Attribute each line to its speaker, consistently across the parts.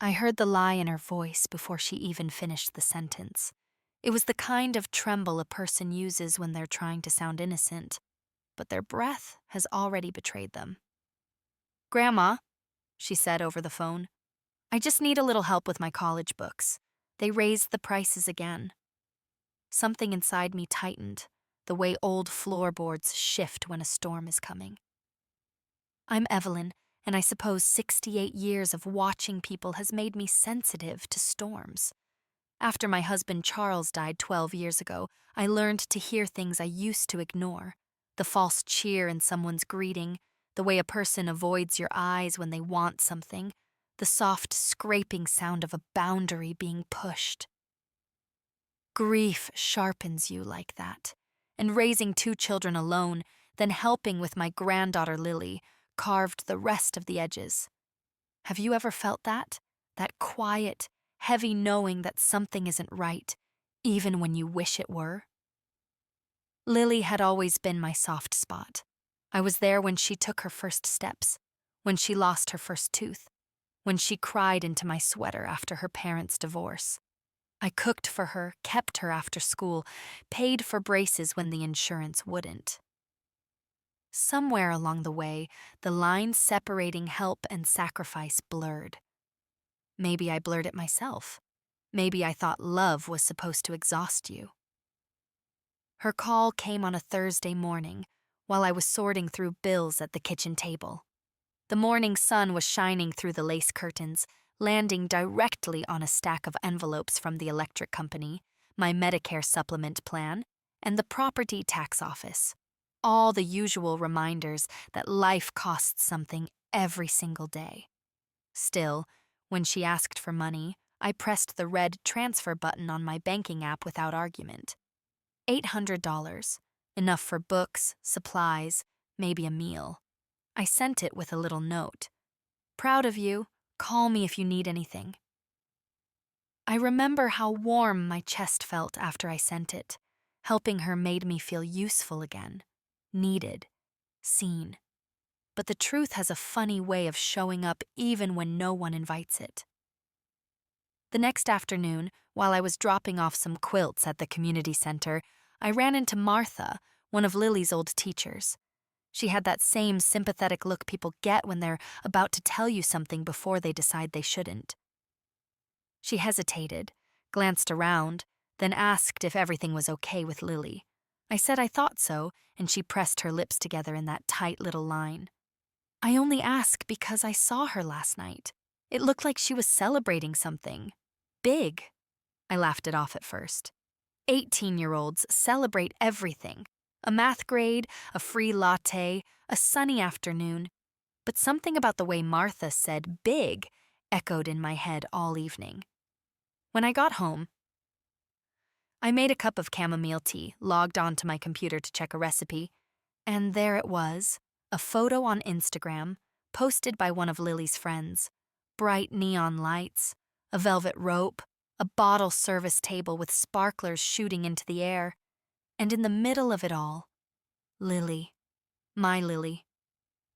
Speaker 1: I heard the lie in her voice before she even finished the sentence. It was the kind of tremble a person uses when they're trying to sound innocent, but their breath has already betrayed them. "Grandma," she said over the phone, "I just need a little help with my college books. They raised the prices again." Something inside me tightened, the way old floorboards shift when a storm is coming. I'm Evelyn, and I suppose 68 years of watching people has made me sensitive to storms. After my husband Charles died 12 years ago, I learned to hear things I used to ignore. The false cheer in someone's greeting, the way a person avoids your eyes when they want something, the soft scraping sound of a boundary being pushed. Grief sharpens you like that, and raising 2 children alone, then helping with my granddaughter Lily, carved the rest of the edges. Have you ever felt that? That quiet, heavy knowing that something isn't right, even when you wish it were? Lily had always been my soft spot. I was there when she took her first steps, when she lost her first tooth, when she cried into my sweater after her parents' divorce. I cooked for her, kept her after school, paid for braces when the insurance wouldn't. Somewhere along the way, the line separating help and sacrifice blurred. Maybe I blurred it myself. Maybe I thought love was supposed to exhaust you. Her call came on a Thursday morning while I was sorting through bills at the kitchen table. The morning sun was shining through the lace curtains, landing directly on a stack of envelopes from the electric company, my Medicare supplement plan, and the property tax office. All the usual reminders that life costs something every single day. Still, when she asked for money, I pressed the red transfer button on my banking app without argument. $800, enough for books, supplies, maybe a meal. I sent it with a little note. "Proud of you. Call me if you need anything." I remember how warm my chest felt after I sent it. Helping her made me feel useful again, needed, seen. But the truth has a funny way of showing up even when no one invites it. The next afternoon, while I was dropping off some quilts at the community center, I ran into Martha, one of Lily's old teachers. She had that same sympathetic look people get when they're about to tell you something before they decide they shouldn't. She hesitated, glanced around, then asked if everything was okay with Lily. I said I thought so, and she pressed her lips together in that tight little line. "I only ask because I saw her last night. It looked like she was celebrating something. Big." I laughed it off at first. 18-year-olds celebrate everything. A math grade, a free latte, a sunny afternoon. But something about the way Martha said big echoed in my head all evening. When I got home, I made a cup of chamomile tea, logged onto my computer to check a recipe, and there it was, a photo on Instagram, posted by one of Lily's friends. Bright neon lights, a velvet rope, a bottle service table with sparklers shooting into the air, and in the middle of it all, Lily, my Lily,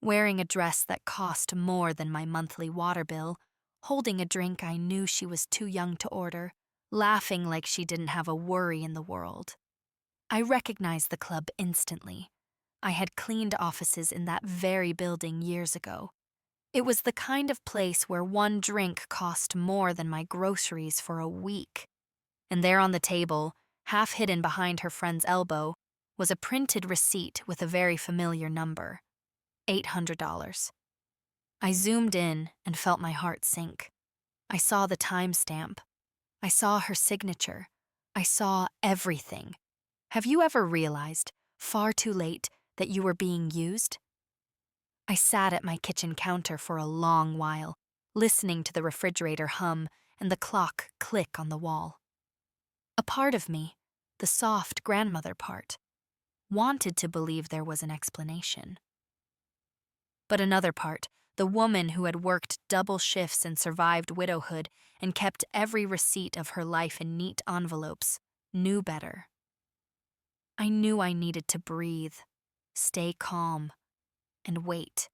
Speaker 1: wearing a dress that cost more than my monthly water bill, holding a drink I knew she was too young to order, laughing like she didn't have a worry in the world. I recognized the club instantly. I had cleaned offices in that very building years ago. It was the kind of place where one drink cost more than my groceries for a week. And there on the table, half hidden behind her friend's elbow, was a printed receipt with a very familiar number, $800. I zoomed in and felt my heart sink. I saw the timestamp. I saw her signature. I saw everything. Have you ever realized, far too late, that you were being used? I sat at my kitchen counter for a long while, listening to the refrigerator hum and the clock click on the wall. A part of me, the soft grandmother part, wanted to believe there was an explanation. But another part, the woman who had worked double shifts and survived widowhood and kept every receipt of her life in neat envelopes, knew better. I knew I needed to breathe, stay calm, and wait.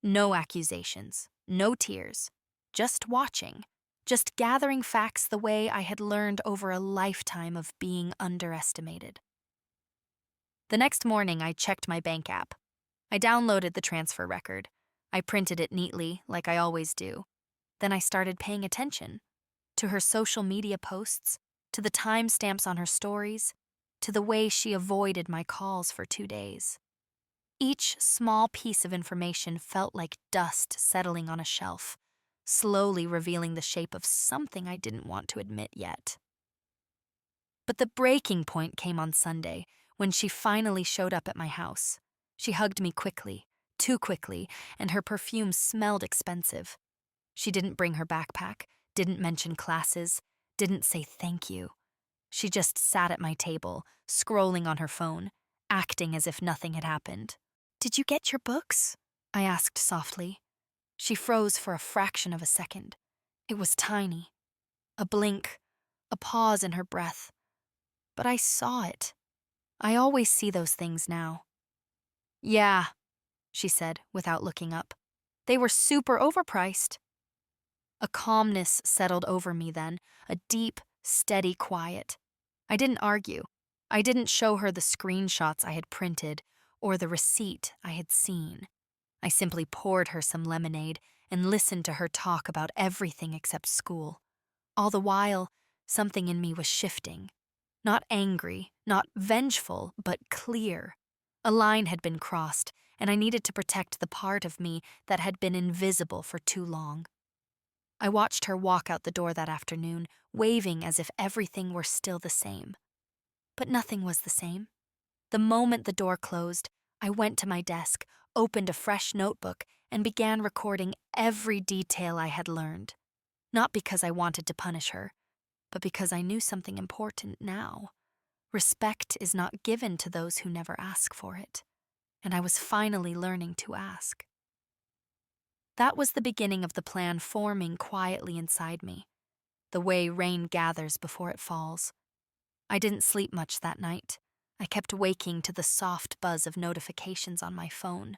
Speaker 1: No accusations, no tears, just watching, just gathering facts the way I had learned over a lifetime of being underestimated. The next morning, I checked my bank app. I downloaded the transfer record. I printed it neatly, like I always do. Then I started paying attention to her social media posts, to the timestamps on her stories, to the way she avoided my calls for 2 days. Each small piece of information felt like dust settling on a shelf, slowly revealing the shape of something I didn't want to admit yet. But the breaking point came on Sunday, when she finally showed up at my house. She hugged me quickly, too quickly, and her perfume smelled expensive. She didn't bring her backpack, didn't mention classes, didn't say thank you. She just sat at my table, scrolling on her phone, acting as if nothing had happened. "Did you get your books?" I asked softly. She froze for a fraction of a second. It was tiny. A blink, a pause in her breath. But I saw it. I always see those things now. "Yeah," she said without looking up. "They were super overpriced." A calmness settled over me then, a deep, steady quiet. I didn't argue. I didn't show her the screenshots I had printed or the receipt I had seen. I simply poured her some lemonade and listened to her talk about everything except school. All the while, something in me was shifting. Not angry, not vengeful, but clear. A line had been crossed, and I needed to protect the part of me that had been invisible for too long. I watched her walk out the door that afternoon, waving as if everything were still the same. But nothing was the same. The moment the door closed, I went to my desk, opened a fresh notebook, and began recording every detail I had learned. Not because I wanted to punish her, but because I knew something important now. Respect is not given to those who never ask for it, and I was finally learning to ask. That was the beginning of the plan forming quietly inside me, the way rain gathers before it falls. I didn't sleep much that night. I kept waking to the soft buzz of notifications on my phone,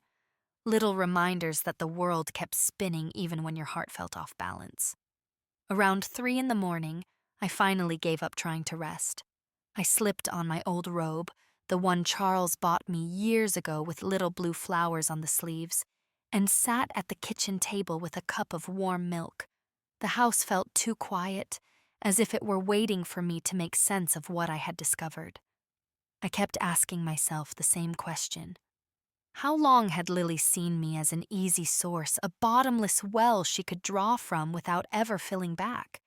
Speaker 1: little reminders that the world kept spinning even when your heart felt off balance. Around 3 in the morning, I finally gave up trying to rest. I slipped on my old robe, the one Charles bought me years ago with little blue flowers on the sleeves, and sat at the kitchen table with a cup of warm milk. The house felt too quiet, as if it were waiting for me to make sense of what I had discovered. I kept asking myself the same question. How long had Lily seen me as an easy source, a bottomless well she could draw from without ever filling back?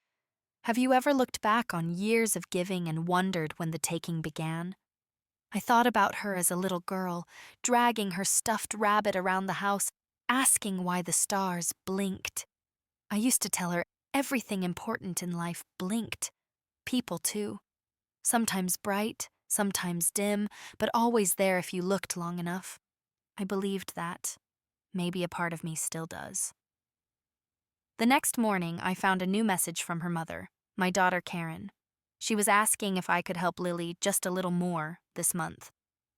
Speaker 1: Have you ever looked back on years of giving and wondered when the taking began? I thought about her as a little girl, dragging her stuffed rabbit around the house, asking why the stars blinked. I used to tell her everything important in life blinked. People, too. Sometimes bright, sometimes dim, but always there if you looked long enough. I believed that. Maybe a part of me still does. The next morning, I found a new message from her mother, my daughter Karen. She was asking if I could help Lily just a little more this month.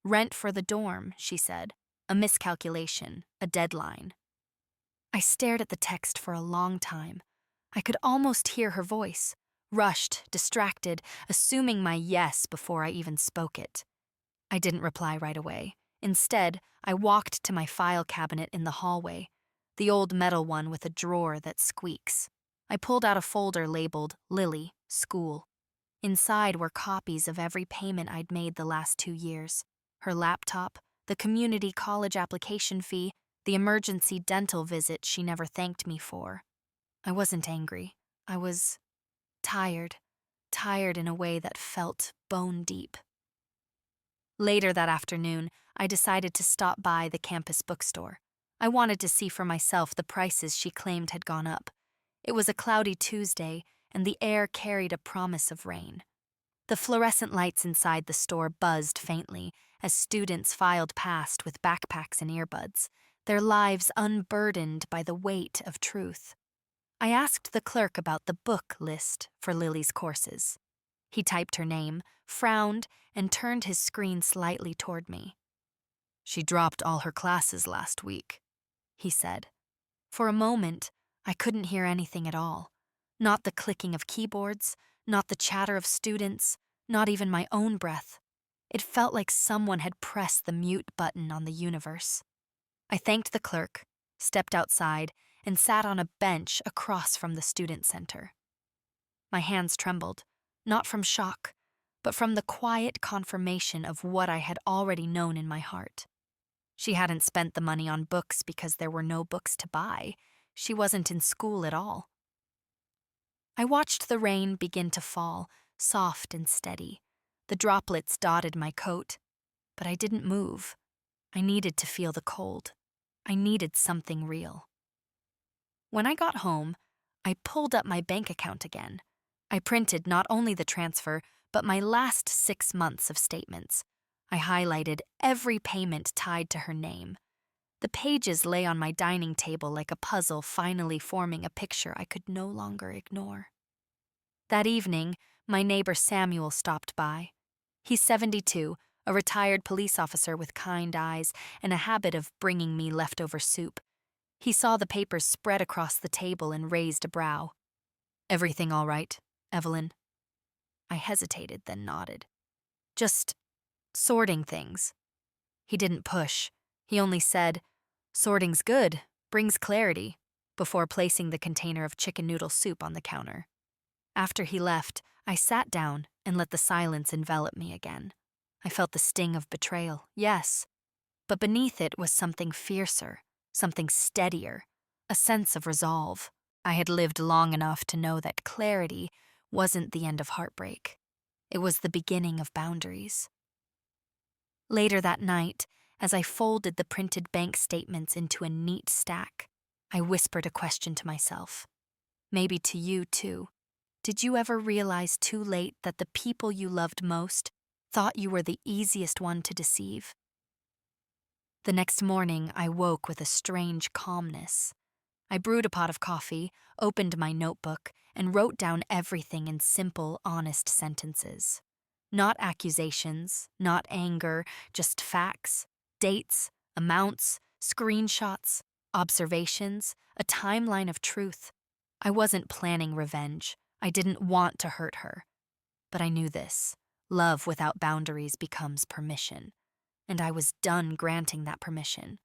Speaker 1: Rent for the dorm, she said. A miscalculation, a deadline. I stared at the text for a long time. I could almost hear her voice, rushed, distracted, assuming my yes before I even spoke it. I didn't reply right away. Instead, I walked to my file cabinet in the hallway, the old metal one with a drawer that squeaks. I pulled out a folder labeled Lily, School. Inside were copies of every payment I'd made the last 2 years. Her laptop, the community college application fee, the emergency dental visit she never thanked me for. I wasn't angry. I was tired in a way that felt bone deep. Later that afternoon, I decided to stop by the campus bookstore. I wanted to see for myself the prices she claimed had gone up. It was a cloudy Tuesday, and the air carried a promise of rain. The fluorescent lights inside the store buzzed faintly as students filed past with backpacks and earbuds, their lives unburdened by the weight of truth. I asked the clerk about the book list for Lily's courses. He typed her name, frowned, and turned his screen slightly toward me. "She dropped all her classes last week," he said. For a moment, I couldn't hear anything at all. Not the clicking of keyboards, not the chatter of students, not even my own breath. It felt like someone had pressed the mute button on the universe. I thanked the clerk, stepped outside, and sat on a bench across from the student center. My hands trembled, not from shock, but from the quiet confirmation of what I had already known in my heart. She hadn't spent the money on books because there were no books to buy. She wasn't in school at all. I watched the rain begin to fall, soft and steady. The droplets dotted my coat, but I didn't move. I needed to feel the cold. I needed something real. When I got home, I pulled up my bank account again. I printed not only the transfer, but my last 6 months of statements. I highlighted every payment tied to her name. The pages lay on my dining table like a puzzle finally forming a picture I could no longer ignore. That evening, my neighbor Samuel stopped by. He's 72, a retired police officer with kind eyes and a habit of bringing me leftover soup. He saw the papers spread across the table and raised a brow. "Everything all right, Evelyn?" I hesitated, then nodded. "Just sorting things." He didn't push. He only said, "Sorting's good, brings clarity," before placing the container of chicken noodle soup on the counter. After he left, I sat down and let the silence envelop me again. I felt the sting of betrayal, yes, but beneath it was something fiercer, something steadier, a sense of resolve. I had lived long enough to know that clarity wasn't the end of heartbreak. It was the beginning of boundaries. Later that night, as I folded the printed bank statements into a neat stack, I whispered a question to myself. Maybe to you, too. Did you ever realize too late that the people you loved most thought you were the easiest one to deceive? The next morning, I woke with a strange calmness. I brewed a pot of coffee, opened my notebook, and wrote down everything in simple, honest sentences. Not accusations, not anger, just facts, dates, amounts, screenshots, observations, a timeline of truth. I wasn't planning revenge. I didn't want to hurt her. But I knew this. Love without boundaries becomes permission. And I was done granting that permission.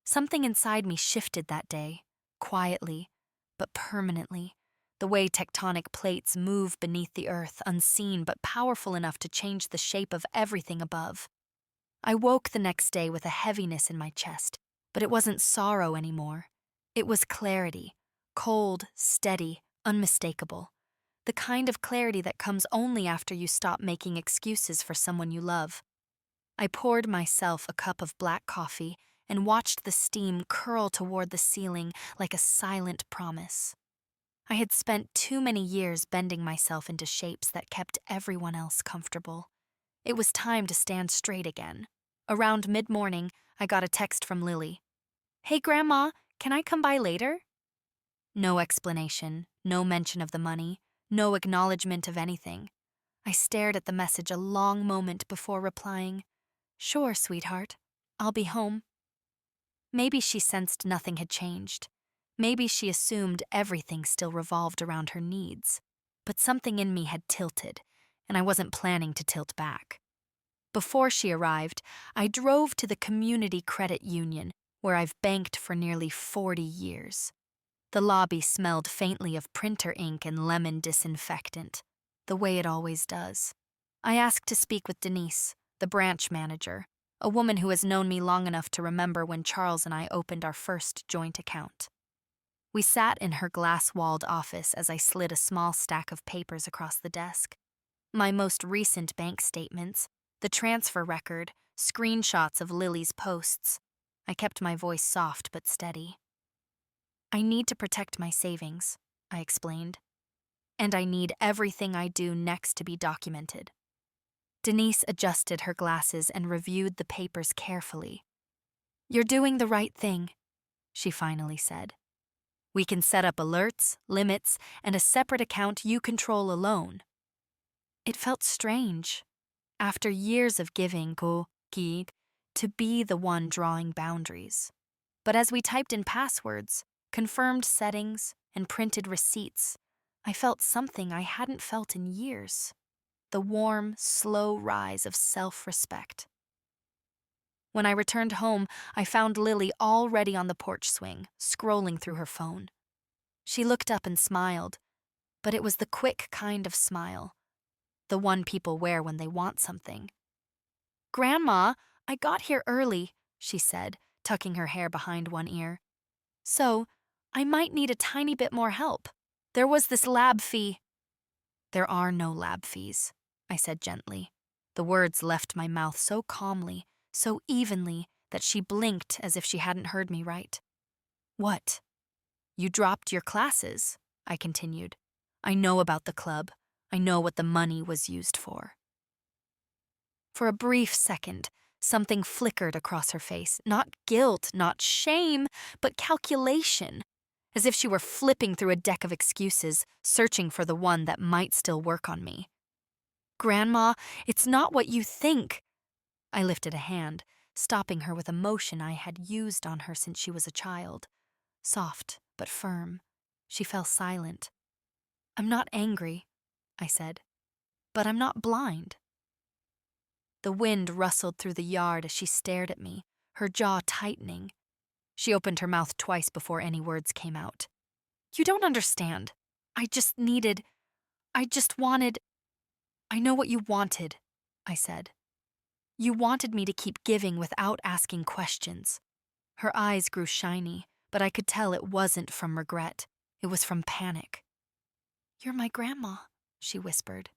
Speaker 1: Something inside me shifted that day, quietly, but permanently, the way tectonic plates move beneath the earth, unseen but powerful enough to change the shape of everything above. I woke the next day with a heaviness in my chest, but it wasn't sorrow anymore. It was clarity, cold, steady, unmistakable. The kind of clarity that comes only after you stop making excuses for someone you love. I poured myself a cup of black coffee and watched the steam curl toward the ceiling like a silent promise. I had spent too many years bending myself into shapes that kept everyone else comfortable. It was time to stand straight again. Around mid-morning, I got a text from Lily. "Hey, Grandma, can I come by later?" No explanation, no mention of the money, no acknowledgement of anything. I stared at the message a long moment before replying, "Sure, sweetheart. I'll be home." Maybe she sensed nothing had changed. Maybe she assumed everything still revolved around her needs. But something in me had tilted, and I wasn't planning to tilt back. Before she arrived, I drove to the Community Credit Union, where I've banked for nearly 40 years. The lobby smelled faintly of printer ink and lemon disinfectant, the way it always does. I asked to speak with Denise, the branch manager, a woman who has known me long enough to remember when Charles and I opened our first joint account. We sat in her glass-walled office as I slid a small stack of papers across the desk. My most recent bank statements, the transfer record, screenshots of Lily's posts. I kept my voice soft but steady. "I need to protect my savings," I explained. "And I need everything I do next to be documented." Denise adjusted her glasses and reviewed the papers carefully. "You're doing the right thing," she finally said. "We can set up alerts, limits, and a separate account you control alone." It felt strange, after years of giving to be the one drawing boundaries. But as we typed in passwords, confirmed settings, and printed receipts, I felt something I hadn't felt in years. The warm, slow rise of self-respect. When I returned home, I found Lily already on the porch swing, scrolling through her phone. She looked up and smiled, but it was the quick kind of smile, the one people wear when they want something. "Grandma, I got here early," she said, tucking her hair behind one ear. "So, I might need a tiny bit more help. There was this lab fee." "There are no lab fees," I said gently. The words left my mouth so calmly, so evenly, that she blinked as if she hadn't heard me right. "What?" "You dropped your classes," I continued. "I know about the club. I know what the money was used for." For a brief second, something flickered across her face. Not guilt, not shame, but calculation. As if she were flipping through a deck of excuses, searching for the one that might still work on me. "Grandma, it's not what you think." I lifted a hand, stopping her with a motion I had used on her since she was a child. Soft, but firm. She fell silent. "I'm not angry," I said, "but I'm not blind." The wind rustled through the yard as she stared at me, her jaw tightening. She opened her mouth twice before any words came out. "You don't understand. I just wanted—" "I know what you wanted," I said. "You wanted me to keep giving without asking questions." Her eyes grew shiny, but I could tell it wasn't from regret. It was from panic. "You're my grandma," she whispered.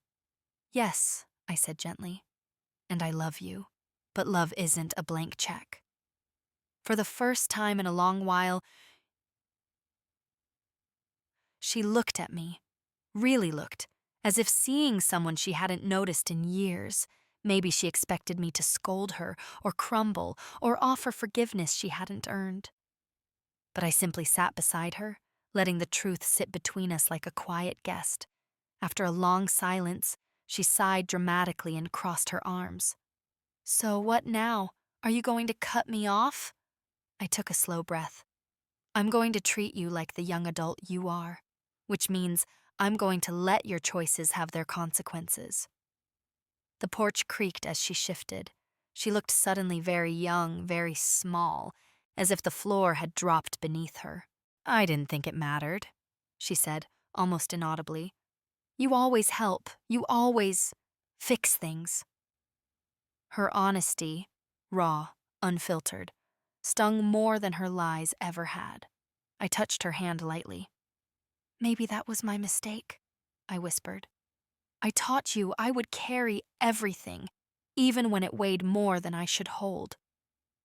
Speaker 1: "Yes," I said gently. "And I love you. But love isn't a blank check." For the first time in a long while, she looked at me, really looked, as if seeing someone she hadn't noticed in years. Maybe she expected me to scold her, or crumble, or offer forgiveness she hadn't earned. But I simply sat beside her, letting the truth sit between us like a quiet guest. After a long silence, she sighed dramatically and crossed her arms. "So what now? Are you going to cut me off?" I took a slow breath. "I'm going to treat you like the young adult you are, which means I'm going to let your choices have their consequences." The porch creaked as she shifted. She looked suddenly very young, very small, as if the floor had dropped beneath her. "I didn't think it mattered," she said, almost inaudibly. "You always help. You always fix things." Her honesty, raw, unfiltered, stung more than her lies ever had. I touched her hand lightly. "Maybe that was my mistake," I whispered. "I taught you I would carry everything, even when it weighed more than I should hold."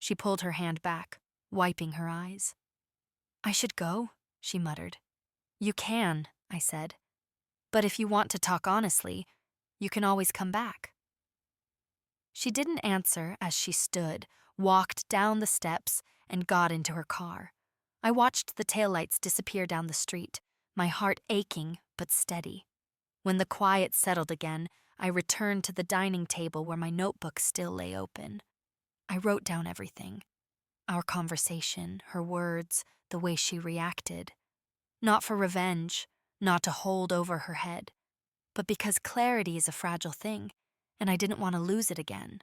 Speaker 1: She pulled her hand back, wiping her eyes. "I should go," she muttered. "You can," I said. "But if you want to talk honestly, you can always come back." She didn't answer as she stood, walked down the steps, and got into her car. I watched the taillights disappear down the street, my heart aching but steady. When the quiet settled again, I returned to the dining table where my notebook still lay open. I wrote down everything. Our conversation, her words, the way she reacted. Not for revenge, not to hold over her head, but because clarity is a fragile thing, and I didn't want to lose it again.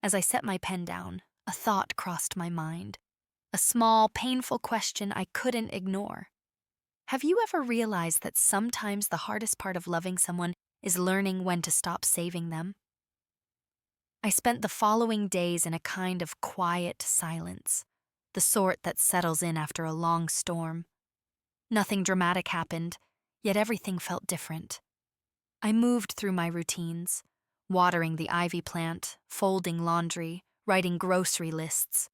Speaker 1: As I set my pen down, a thought crossed my mind. A small, painful question I couldn't ignore. Have you ever realized that sometimes the hardest part of loving someone is learning when to stop saving them? I spent the following days in a kind of quiet silence, the sort that settles in after a long storm. Nothing dramatic happened, yet everything felt different. I moved through my routines, watering the ivy plant, folding laundry, writing grocery lists.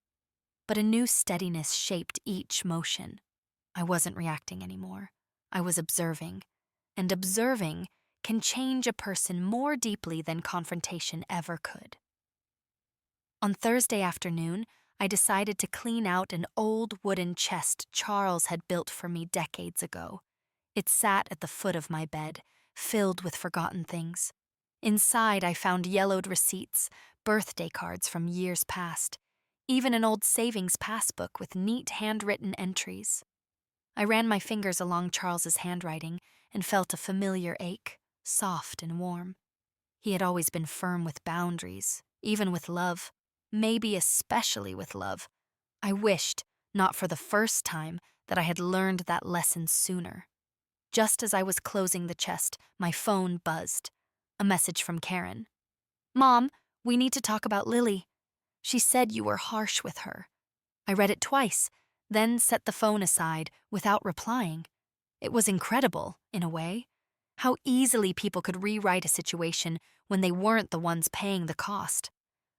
Speaker 1: But a new steadiness shaped each motion. I wasn't reacting anymore. I was observing. And observing can change a person more deeply than confrontation ever could. On Thursday afternoon, I decided to clean out an old wooden chest Charles had built for me decades ago. It sat at the foot of my bed, filled with forgotten things. Inside, I found yellowed receipts, birthday cards from years past, even an old savings passbook with neat handwritten entries. I ran my fingers along Charles's handwriting, and felt a familiar ache, soft and warm. He had always been firm with boundaries, even with love, maybe especially with love. I wished, not for the first time, that I had learned that lesson sooner. Just as I was closing the chest, my phone buzzed. A message from Karen. "Mom, we need to talk about Lily. She said you were harsh with her." I read it twice, then set the phone aside without replying. It was incredible, in a way, how easily people could rewrite a situation when they weren't the ones paying the cost.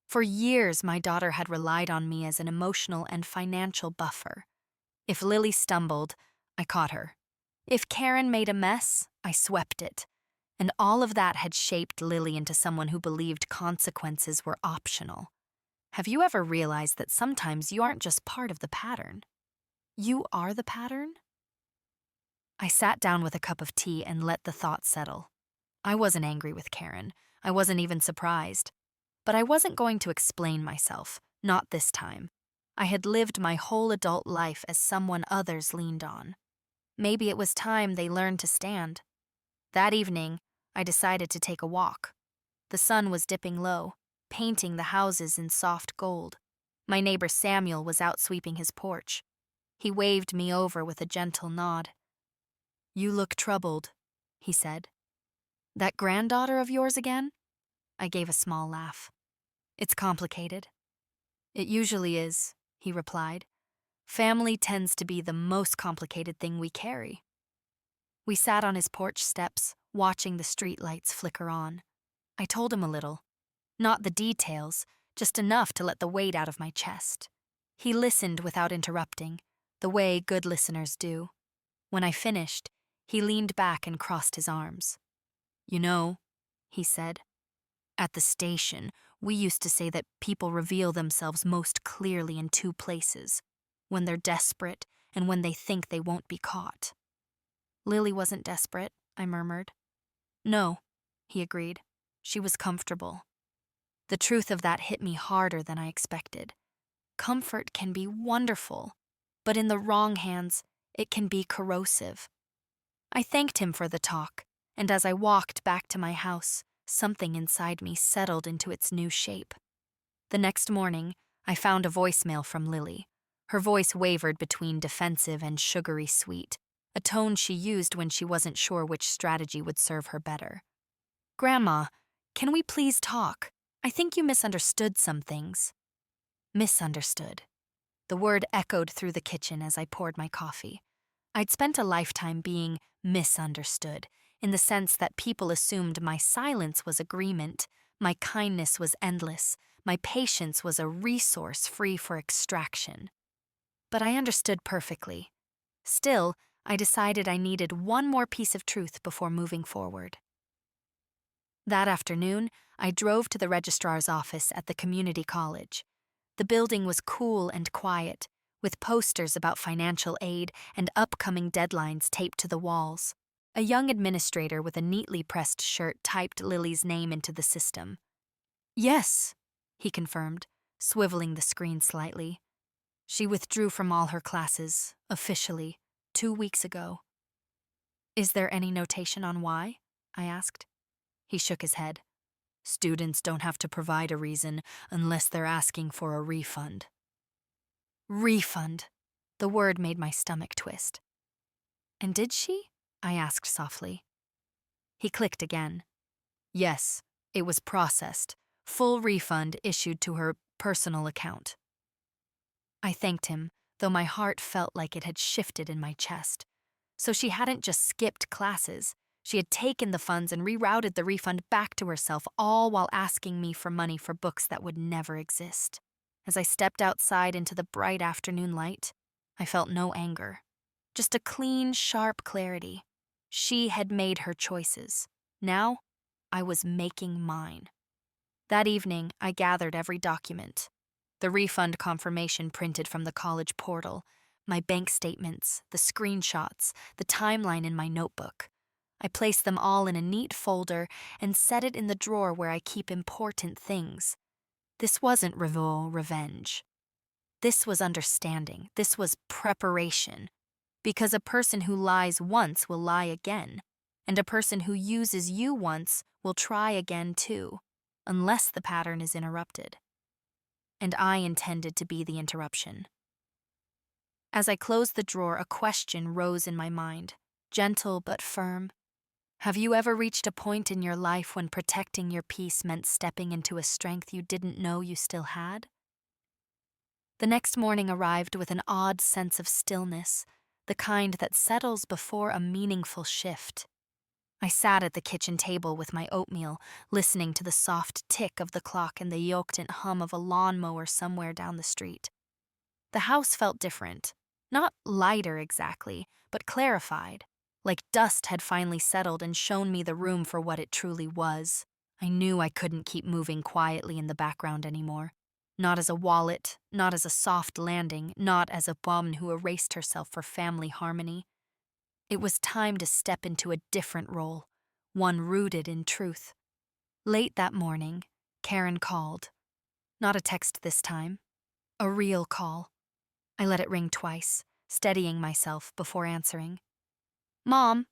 Speaker 1: For years, my daughter had relied on me as an emotional and financial buffer. If Lily stumbled, I caught her. If Karen made a mess, I swept it. And all of that had shaped Lily into someone who believed consequences were optional. Have you ever realized that sometimes you aren't just part of the pattern? You are the pattern? I sat down with a cup of tea and let the thought settle. I wasn't angry with Karen. I wasn't even surprised. But I wasn't going to explain myself, not this time. I had lived my whole adult life as someone others leaned on. Maybe it was time they learned to stand. That evening, I decided to take a walk. The sun was dipping low, painting the houses in soft gold. My neighbor Samuel was out sweeping his porch. He waved me over with a gentle nod. "You look troubled," he said. "That granddaughter of yours again?" I gave a small laugh. "It's complicated." "It usually is," he replied. "Family tends to be the most complicated thing we carry." We sat on his porch steps, watching the streetlights flicker on. I told him a little. Not the details, just enough to let the weight out of my chest. He listened without interrupting, the way good listeners do. When I finished, he leaned back and crossed his arms. "You know," he said, "at the station, we used to say that people reveal themselves most clearly in two places, when they're desperate and when they think they won't be caught." "Lily wasn't desperate," I murmured. "No," he agreed. "She was comfortable." The truth of that hit me harder than I expected. Comfort can be wonderful, but in the wrong hands, it can be corrosive. I thanked him for the talk, and as I walked back to my house, something inside me settled into its new shape. The next morning, I found a voicemail from Lily. Her voice wavered between defensive and sugary sweet, a tone she used when she wasn't sure which strategy would serve her better. "Grandma, can we please talk? I think you misunderstood some things." Misunderstood. The word echoed through the kitchen as I poured my coffee. I'd spent a lifetime being misunderstood, in the sense that people assumed my silence was agreement, my kindness was endless, my patience was a resource free for extraction. But I understood perfectly. Still, I decided I needed one more piece of truth before moving forward. That afternoon, I drove to the registrar's office at the community college. The building was cool and quiet, with posters about financial aid and upcoming deadlines taped to the walls. A young administrator with a neatly pressed shirt typed Lily's name into the system. "Yes," he confirmed, swiveling the screen slightly. "She withdrew from all her classes, officially, 2 weeks ago." "Is there any notation on why?" I asked. He shook his head. "Students don't have to provide a reason unless they're asking for a refund." Refund. The word made my stomach twist. "And did she?" I asked softly. He clicked again. "Yes, it was processed. Full refund issued to her personal account." I thanked him, though my heart felt like it had shifted in my chest. So she hadn't just skipped classes. She had taken the funds and rerouted the refund back to herself, all while asking me for money for books that would never exist. As I stepped outside into the bright afternoon light, I felt no anger. Just a clean, sharp clarity. She had made her choices. Now, I was making mine. That evening, I gathered every document. The refund confirmation printed from the college portal, my bank statements, the screenshots, the timeline in my notebook. I placed them all in a neat folder and set it in the drawer where I keep important things. This wasn't revenge. This was understanding. This was preparation. Because a person who lies once will lie again. and a person who uses you once will try again too, unless the pattern is interrupted. And I intended to be the interruption. As I closed the drawer, a question rose in my mind, gentle but firm. Have you ever reached a point in your life when protecting your peace meant stepping into a strength you didn't know you still had? The next morning arrived with an odd sense of stillness, the kind that settles before a meaningful shift. I sat at the kitchen table with my oatmeal, listening to the soft tick of the clock and the yoked hum of a lawnmower somewhere down the street. The house felt different, not lighter exactly, but clarified, like dust had finally settled and shown me the room for what it truly was. I knew I couldn't keep moving quietly in the background anymore. Not as a wallet, not as a soft landing, not as a woman who erased herself for family harmony. It was time to step into a different role, one rooted in truth. Late that morning, Karen called. Not a text this time, a real call. I let it ring twice, steadying myself before answering. "Mom,"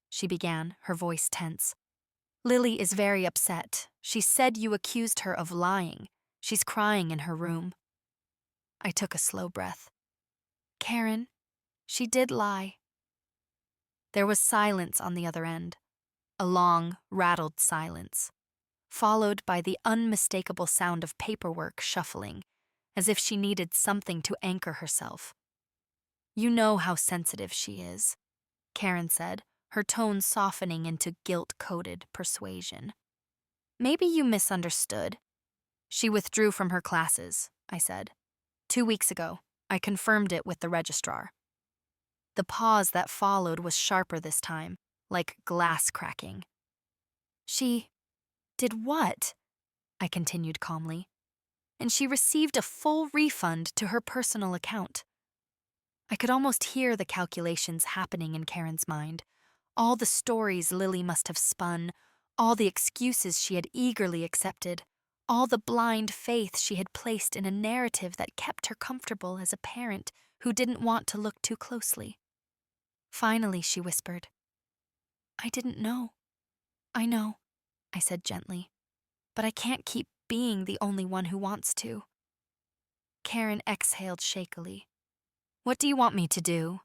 Speaker 1: she began, her voice tense. "Lily is very upset. She said you accused her of lying. She's crying in her room." I took a slow breath. "Karen, she did lie." There was silence on the other end, a long, rattled silence, followed by the unmistakable sound of paperwork shuffling, as if she needed something to anchor herself. "You know how sensitive she is," Karen said, her tone softening into guilt-coated persuasion. "Maybe you misunderstood." "She withdrew from her classes," I said. 2 weeks ago, I confirmed it with the registrar." The pause that followed was sharper this time, like glass cracking. "She did what?" I continued calmly. "And she received a full refund to her personal account." I could almost hear the calculations happening in Karen's mind, all the stories Lily must have spun, all the excuses she had eagerly accepted, all the blind faith she had placed in a narrative that kept her comfortable as a parent who didn't want to look too closely. Finally, she whispered, "I didn't know." "I know," I said gently, "but I can't keep being the only one who wants to." Karen exhaled shakily. "What do you want me to do?"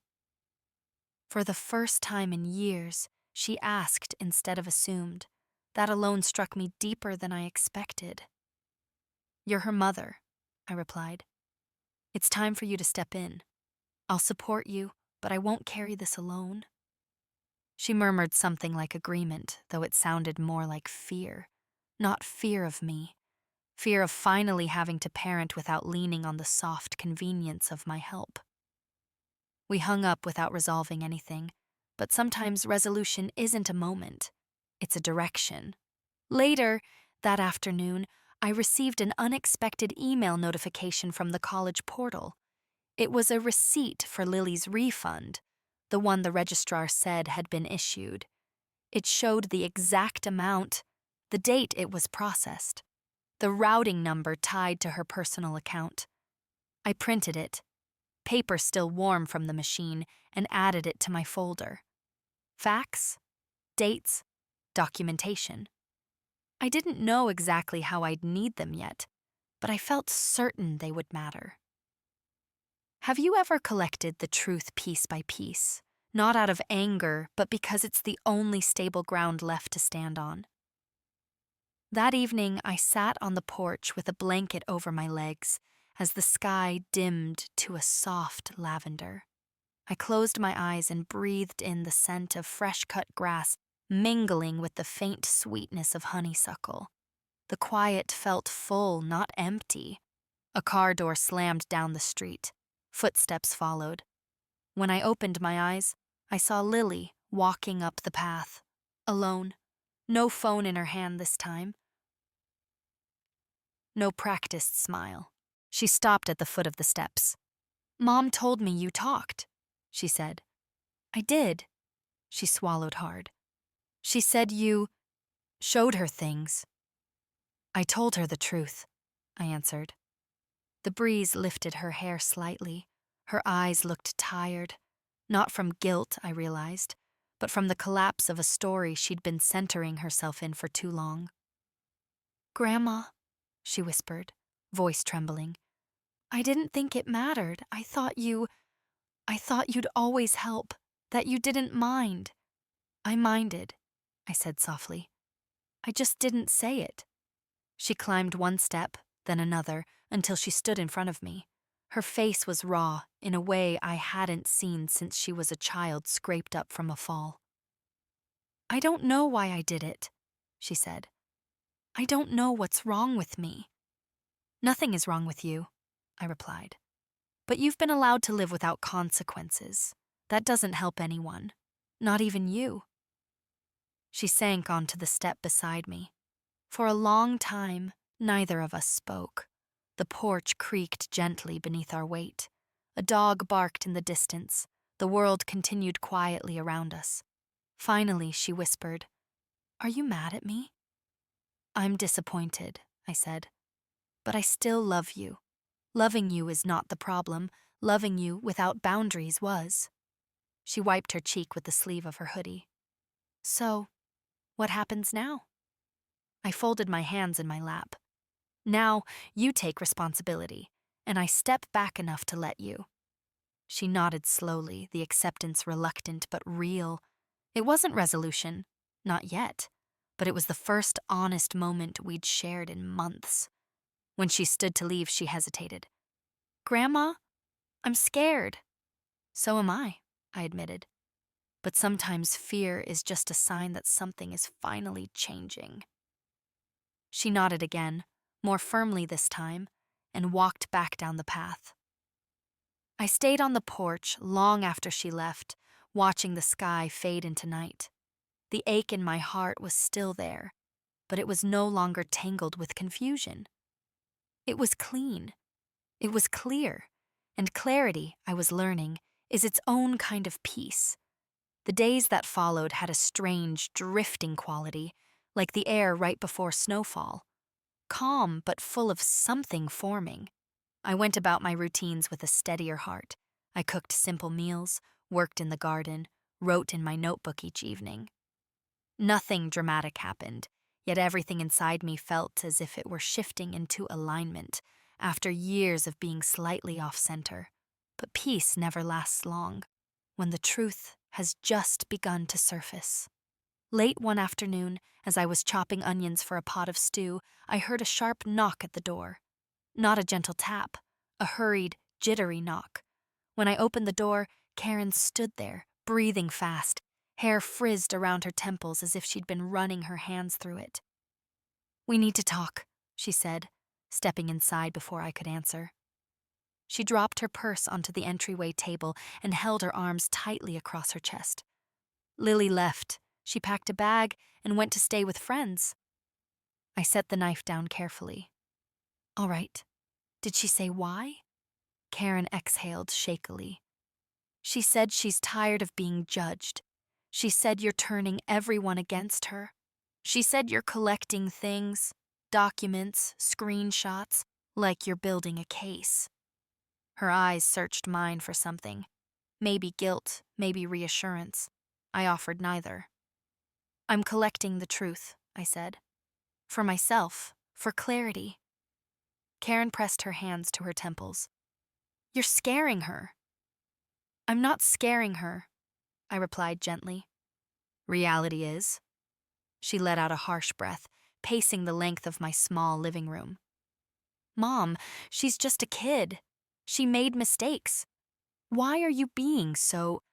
Speaker 1: For the first time in years, she asked instead of assumed. That alone struck me deeper than I expected. "You're her mother," I replied. "It's time for you to step in. I'll support you, but I won't carry this alone." She murmured something like agreement, though it sounded more like fear. Not fear of me. Fear of finally having to parent without leaning on the soft convenience of my help. We hung up without resolving anything, but sometimes resolution isn't a moment. It's a direction. Later, that afternoon, I received an unexpected email notification from the college portal. It was a receipt for Lily's refund, the one the registrar said had been issued. It showed the exact amount, the date it was processed, the routing number tied to her personal account. I printed it, paper still warm from the machine, and added it to my folder. Facts, dates, documentation. I didn't know exactly how I'd need them yet, but I felt certain they would matter. Have you ever collected the truth piece by piece, not out of anger, but because it's the only stable ground left to stand on? That evening, I sat on the porch with a blanket over my legs as the sky dimmed to a soft lavender. I closed my eyes and breathed in the scent of fresh-cut grass mingling with the faint sweetness of honeysuckle. The quiet felt full, not empty. A car door slammed down the street. Footsteps followed. When I opened my eyes, I saw Lily walking up the path, alone. No phone in her hand this time. No practiced smile. She stopped at the foot of the steps. "Mom told me you talked," she said. "I did." She swallowed hard. "She said you showed her things." "I told her the truth," I answered. The breeze lifted her hair slightly. Her eyes looked tired. Not from guilt, I realized, but from the collapse of a story she'd been centering herself in for too long. "Grandma," she whispered, voice trembling, "I didn't think it mattered. I thought you'd always help, that you didn't mind." "I minded," I said softly. "I just didn't say it." She climbed one step, then another, until she stood in front of me. Her face was raw in a way I hadn't seen since she was a child scraped up from a fall. "I don't know why I did it," she said. "I don't know what's wrong with me." "Nothing is wrong with you," I replied. "But you've been allowed to live without consequences. That doesn't help anyone, not even you." She sank onto the step beside me. For a long time, neither of us spoke. The porch creaked gently beneath our weight. A dog barked in the distance. The world continued quietly around us. Finally, she whispered, "Are you mad at me?" "I'm disappointed," I said. "But I still love you. Loving you is not the problem. Loving you without boundaries was." She wiped her cheek with the sleeve of her hoodie. "So, what happens now?" I folded my hands in my lap. "Now, you take responsibility, and I step back enough to let you." She nodded slowly, the acceptance reluctant but real. It wasn't resolution, not yet, but it was the first honest moment we'd shared in months. When she stood to leave, she hesitated. "Grandma, I'm scared." "So am I admitted. "But sometimes fear is just a sign that something is finally changing." She nodded again, more firmly this time, and walked back down the path. I stayed on the porch long after she left, watching the sky fade into night. The ache in my heart was still there, but it was no longer tangled with confusion. It was clean. It was clear, and clarity, I was learning, is its own kind of peace. The days that followed had a strange, drifting quality, like the air right before snowfall. Calm, but full of something forming. I went about my routines with a steadier heart. I cooked simple meals, worked in the garden, wrote in my notebook each evening. Nothing dramatic happened, yet everything inside me felt as if it were shifting into alignment after years of being slightly off-center. But peace never lasts long, when the truth has just begun to surface. Late one afternoon, as I was chopping onions for a pot of stew, I heard a sharp knock at the door. Not a gentle tap, a hurried, jittery knock. When I opened the door, Karen stood there, breathing fast, hair frizzed around her temples as if she'd been running her hands through it. "We need to talk," she said, stepping inside before I could answer. She dropped her purse onto the entryway table and held her arms tightly across her chest. "Lily left. She packed a bag and went to stay with friends." I set the knife down carefully. "All right. Did she say why?" Karen exhaled shakily. "She said she's tired of being judged. She said you're turning everyone against her. She said you're collecting things, documents, screenshots, like you're building a case." Her eyes searched mine for something. Maybe guilt, maybe reassurance. I offered neither. "I'm collecting the truth," I said. "For myself, for clarity." Karen pressed her hands to her temples. "You're scaring her." "I'm not scaring her," I replied gently. "Reality is." She let out a harsh breath, pacing the length of my small living room. "Mom, she's just a kid. She made mistakes. Why are you being so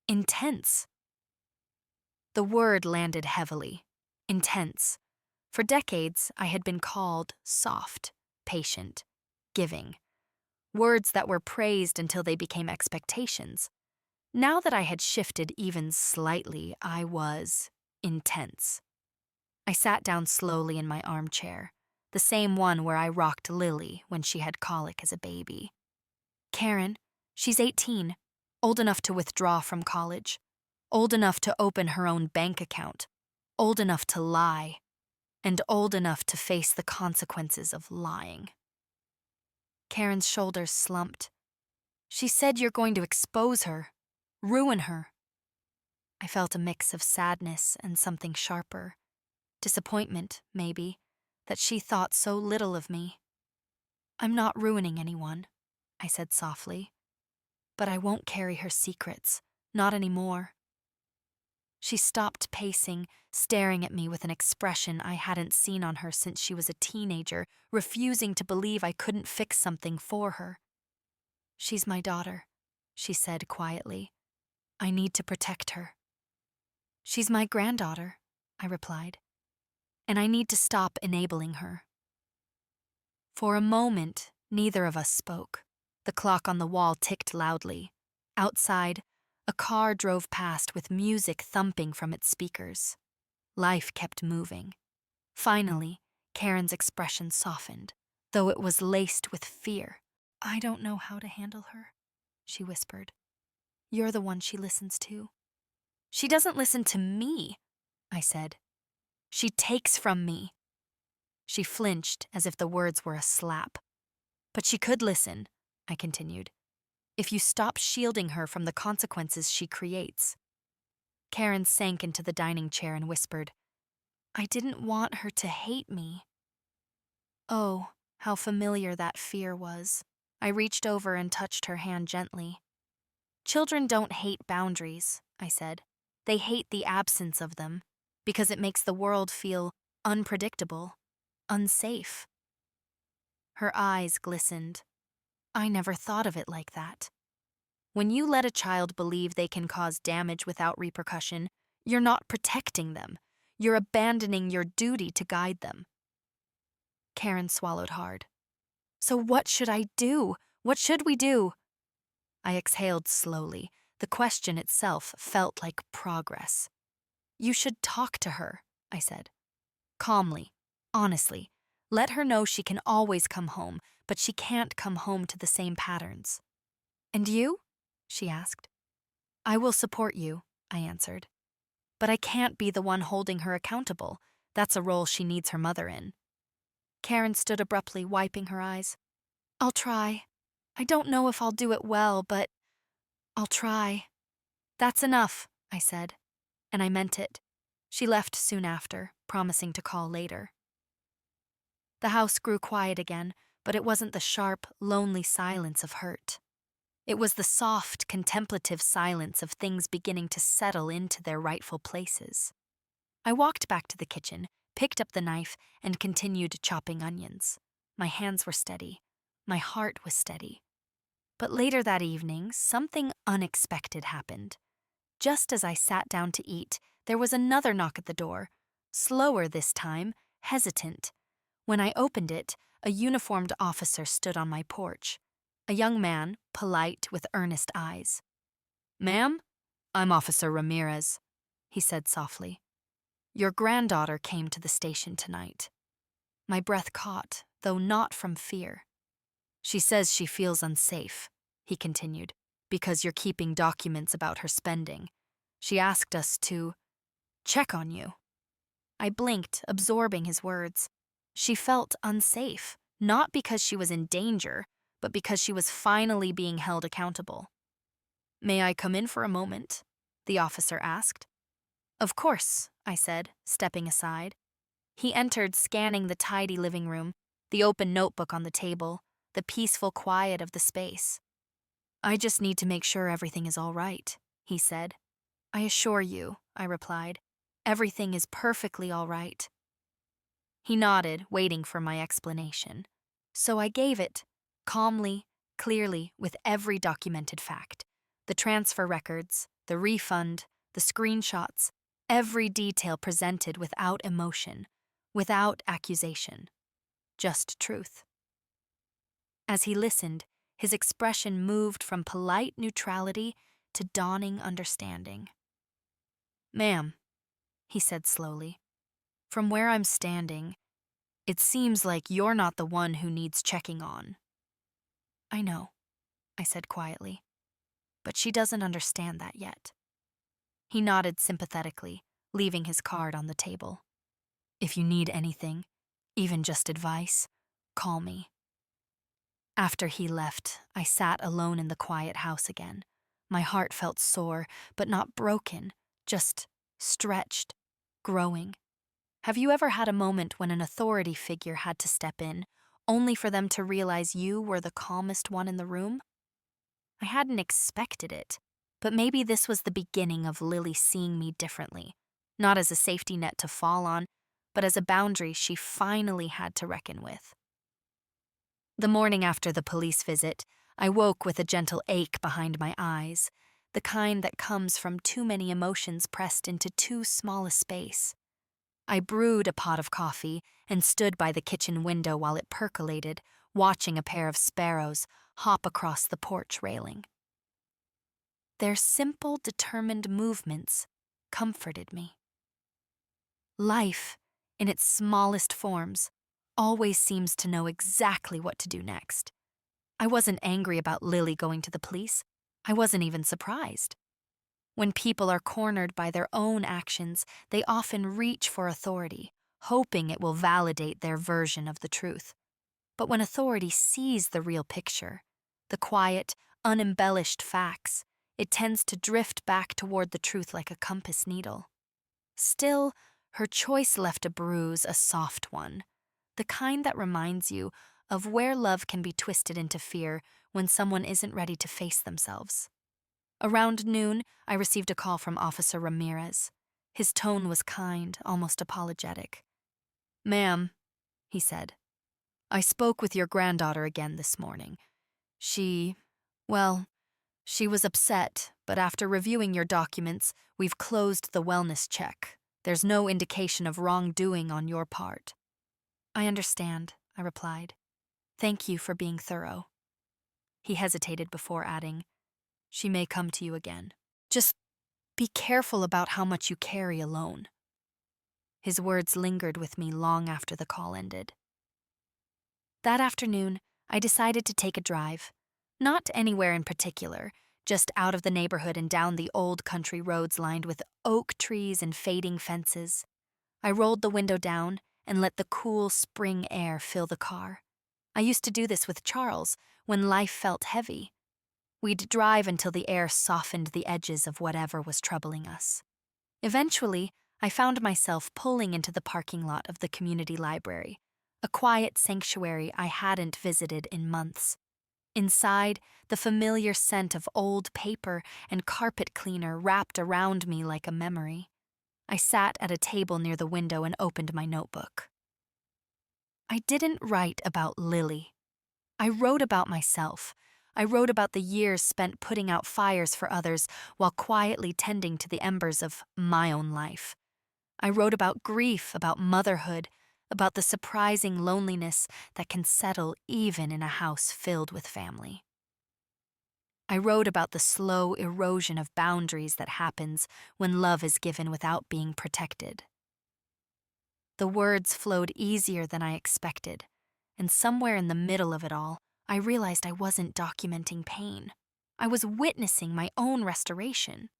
Speaker 1: intense?" The word landed heavily. Intense. For decades, I had been called soft, patient, giving. Words that were praised until they became expectations. Now that I had shifted even slightly, I was intense. I sat down slowly in my armchair, the same one where I rocked Lily when she had colic as a baby. "Karen, she's 18, old enough to withdraw from college, old enough to open her own bank account, old enough to lie, and old enough to face the consequences of lying." Karen's shoulders slumped. "She said you're going to expose her, ruin her." I felt a mix of sadness and something sharper. Disappointment, maybe, that she thought so little of me. "I'm not ruining anyone," I said softly. "But I won't carry her secrets, not anymore." She stopped pacing, staring at me with an expression I hadn't seen on her since she was a teenager, refusing to believe I couldn't fix something for her. "She's my daughter," she said quietly. "I need to protect her." "She's my granddaughter," I replied, "and I need to stop enabling her." For a moment, neither of us spoke. The clock on the wall ticked loudly. Outside, a car drove past with music thumping from its speakers. Life kept moving. Finally, Karen's expression softened, though it was laced with fear. "I don't know how to handle her," she whispered. "You're the one she listens to." "She doesn't listen to me," I said. "She takes from me." She flinched as if the words were a slap. "But she could listen," I continued, "if you stop shielding her from the consequences she creates." Karen sank into the dining chair and whispered, "I didn't want her to hate me." Oh, how familiar that fear was. I reached over and touched her hand gently. "Children don't hate boundaries," I said. "They hate the absence of them, because it makes the world feel unpredictable, unsafe." Her eyes glistened. "I never thought of it like that. When you let a child believe they can cause damage without repercussion, you're not protecting them. You're abandoning your duty to guide them." Karen swallowed hard. "So what should I do? What should we do?" I exhaled slowly. The question itself felt like progress. "You should talk to her," I said. "Calmly, honestly. Let her know she can always come home, but she can't come home to the same patterns." "And you?" she asked. "I will support you," I answered. "But I can't be the one holding her accountable. That's a role she needs her mother in." Karen stood abruptly, wiping her eyes. "I'll try. I don't know if I'll do it well, but I'll try." "That's enough," I said, and I meant it. She left soon after, promising to call later. The house grew quiet again, but it wasn't the sharp, lonely silence of hurt. It was the soft, contemplative silence of things beginning to settle into their rightful places. I walked back to the kitchen, picked up the knife, and continued chopping onions. My hands were steady. My heart was steady. But later that evening, something unexpected happened. Just as I sat down to eat, there was another knock at the door, slower this time, hesitant. When I opened it, a uniformed officer stood on my porch. A young man, polite with earnest eyes. "Ma'am, I'm Officer Ramirez," he said softly. "Your granddaughter came to the station tonight." My breath caught, though not from fear. "She says she feels unsafe," he continued, "because you're keeping documents about her spending. She asked us to check on you." I blinked, absorbing his words. She felt unsafe, not because she was in danger, but because she was finally being held accountable. "May I come in for a moment?" the officer asked. "Of course," I said, stepping aside. He entered, scanning the tidy living room, the open notebook on the table, the peaceful quiet of the space. "I just need to make sure everything is all right," he said. "I assure you," I replied, "everything is perfectly all right." He nodded, waiting for my explanation. So I gave it, calmly, clearly, with every documented fact. The transfer records, the refund, the screenshots, every detail presented without emotion, without accusation, just truth. As he listened, his expression moved from polite neutrality to dawning understanding. "Ma'am," he said slowly, "from where I'm standing, it seems like you're not the one who needs checking on." "I know," I said quietly, "but she doesn't understand that yet." He nodded sympathetically, leaving his card on the table. "If you need anything, even just advice, call me." After he left, I sat alone in the quiet house again. My heart felt sore, but not broken, just stretched, growing. Have you ever had a moment when an authority figure had to step in, only for them to realize you were the calmest one in the room? I hadn't expected it, but maybe this was the beginning of Lily seeing me differently, not as a safety net to fall on, but as a boundary she finally had to reckon with. The morning after the police visit, I woke with a gentle ache behind my eyes, the kind that comes from too many emotions pressed into too small a space. I brewed a pot of coffee and stood by the kitchen window while it percolated, watching a pair of sparrows hop across the porch railing. Their simple, determined movements comforted me. Life, in its smallest forms, always seems to know exactly what to do next. I wasn't angry about Lily going to the police. I wasn't even surprised. When people are cornered by their own actions, they often reach for authority, hoping it will validate their version of the truth. But when authority sees the real picture, the quiet, unembellished facts, it tends to drift back toward the truth like a compass needle. Still, her choice left a bruise, a soft one, the kind that reminds you of where love can be twisted into fear when someone isn't ready to face themselves. Around noon, I received a call from Officer Ramirez. His tone was kind, almost apologetic. "Ma'am," he said, "I spoke with your granddaughter again this morning. She was upset, but after reviewing your documents, we've closed the wellness check. There's no indication of wrongdoing on your part." "I understand," I replied. "Thank you for being thorough." He hesitated before adding, "She may come to you again. Just be careful about how much you carry alone." His words lingered with me long after the call ended. That afternoon, I decided to take a drive. Not anywhere in particular, just out of the neighborhood and down the old country roads lined with oak trees and fading fences. I rolled the window down and let the cool spring air fill the car. I used to do this with Charles when life felt heavy. We'd drive until the air softened the edges of whatever was troubling us. Eventually, I found myself pulling into the parking lot of the community library, a quiet sanctuary I hadn't visited in months. Inside, the familiar scent of old paper and carpet cleaner wrapped around me like a memory. I sat at a table near the window and opened my notebook. I didn't write about Lily. I wrote about myself. I wrote about the years spent putting out fires for others while quietly tending to the embers of my own life. I wrote about grief, about motherhood, about the surprising loneliness that can settle even in a house filled with family. I wrote about the slow erosion of boundaries that happens when love is given without being protected. The words flowed easier than I expected, and somewhere in the middle of it all, I realized I wasn't documenting pain. I was witnessing my own restoration.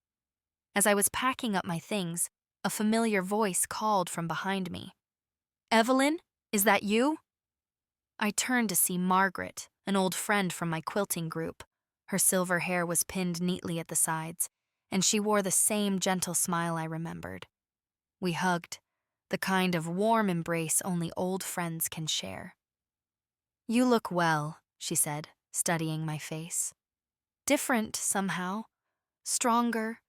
Speaker 1: As I was packing up my things, a familiar voice called from behind me. "Evelyn, is that you?" I turned to see Margaret, an old friend from my quilting group. Her silver hair was pinned neatly at the sides, and she wore the same gentle smile I remembered. We hugged, the kind of warm embrace only old friends can share. "You look well," she said, studying my face. "Different, somehow. Stronger."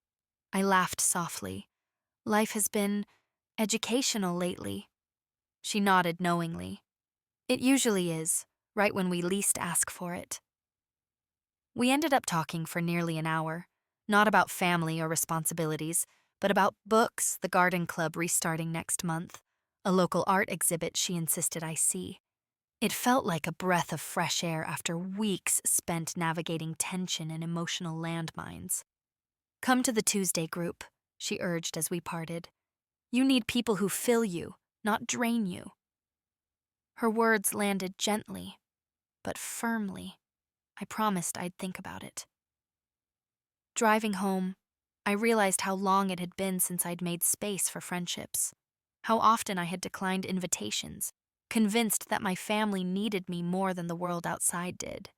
Speaker 1: I laughed softly. "Life has been educational lately." She nodded knowingly. "It usually is, right when we least ask for it." We ended up talking for nearly an hour, not about family or responsibilities, but about books, the garden club restarting next month, a local art exhibit she insisted I see. It felt like a breath of fresh air after weeks spent navigating tension and emotional landmines. "Come to the Tuesday group," she urged as we parted. "You need people who fill you, not drain you." Her words landed gently, but firmly. I promised I'd think about it. Driving home, I realized how long it had been since I'd made space for friendships, how often I had declined invitations, convinced that my family needed me more than the world outside did.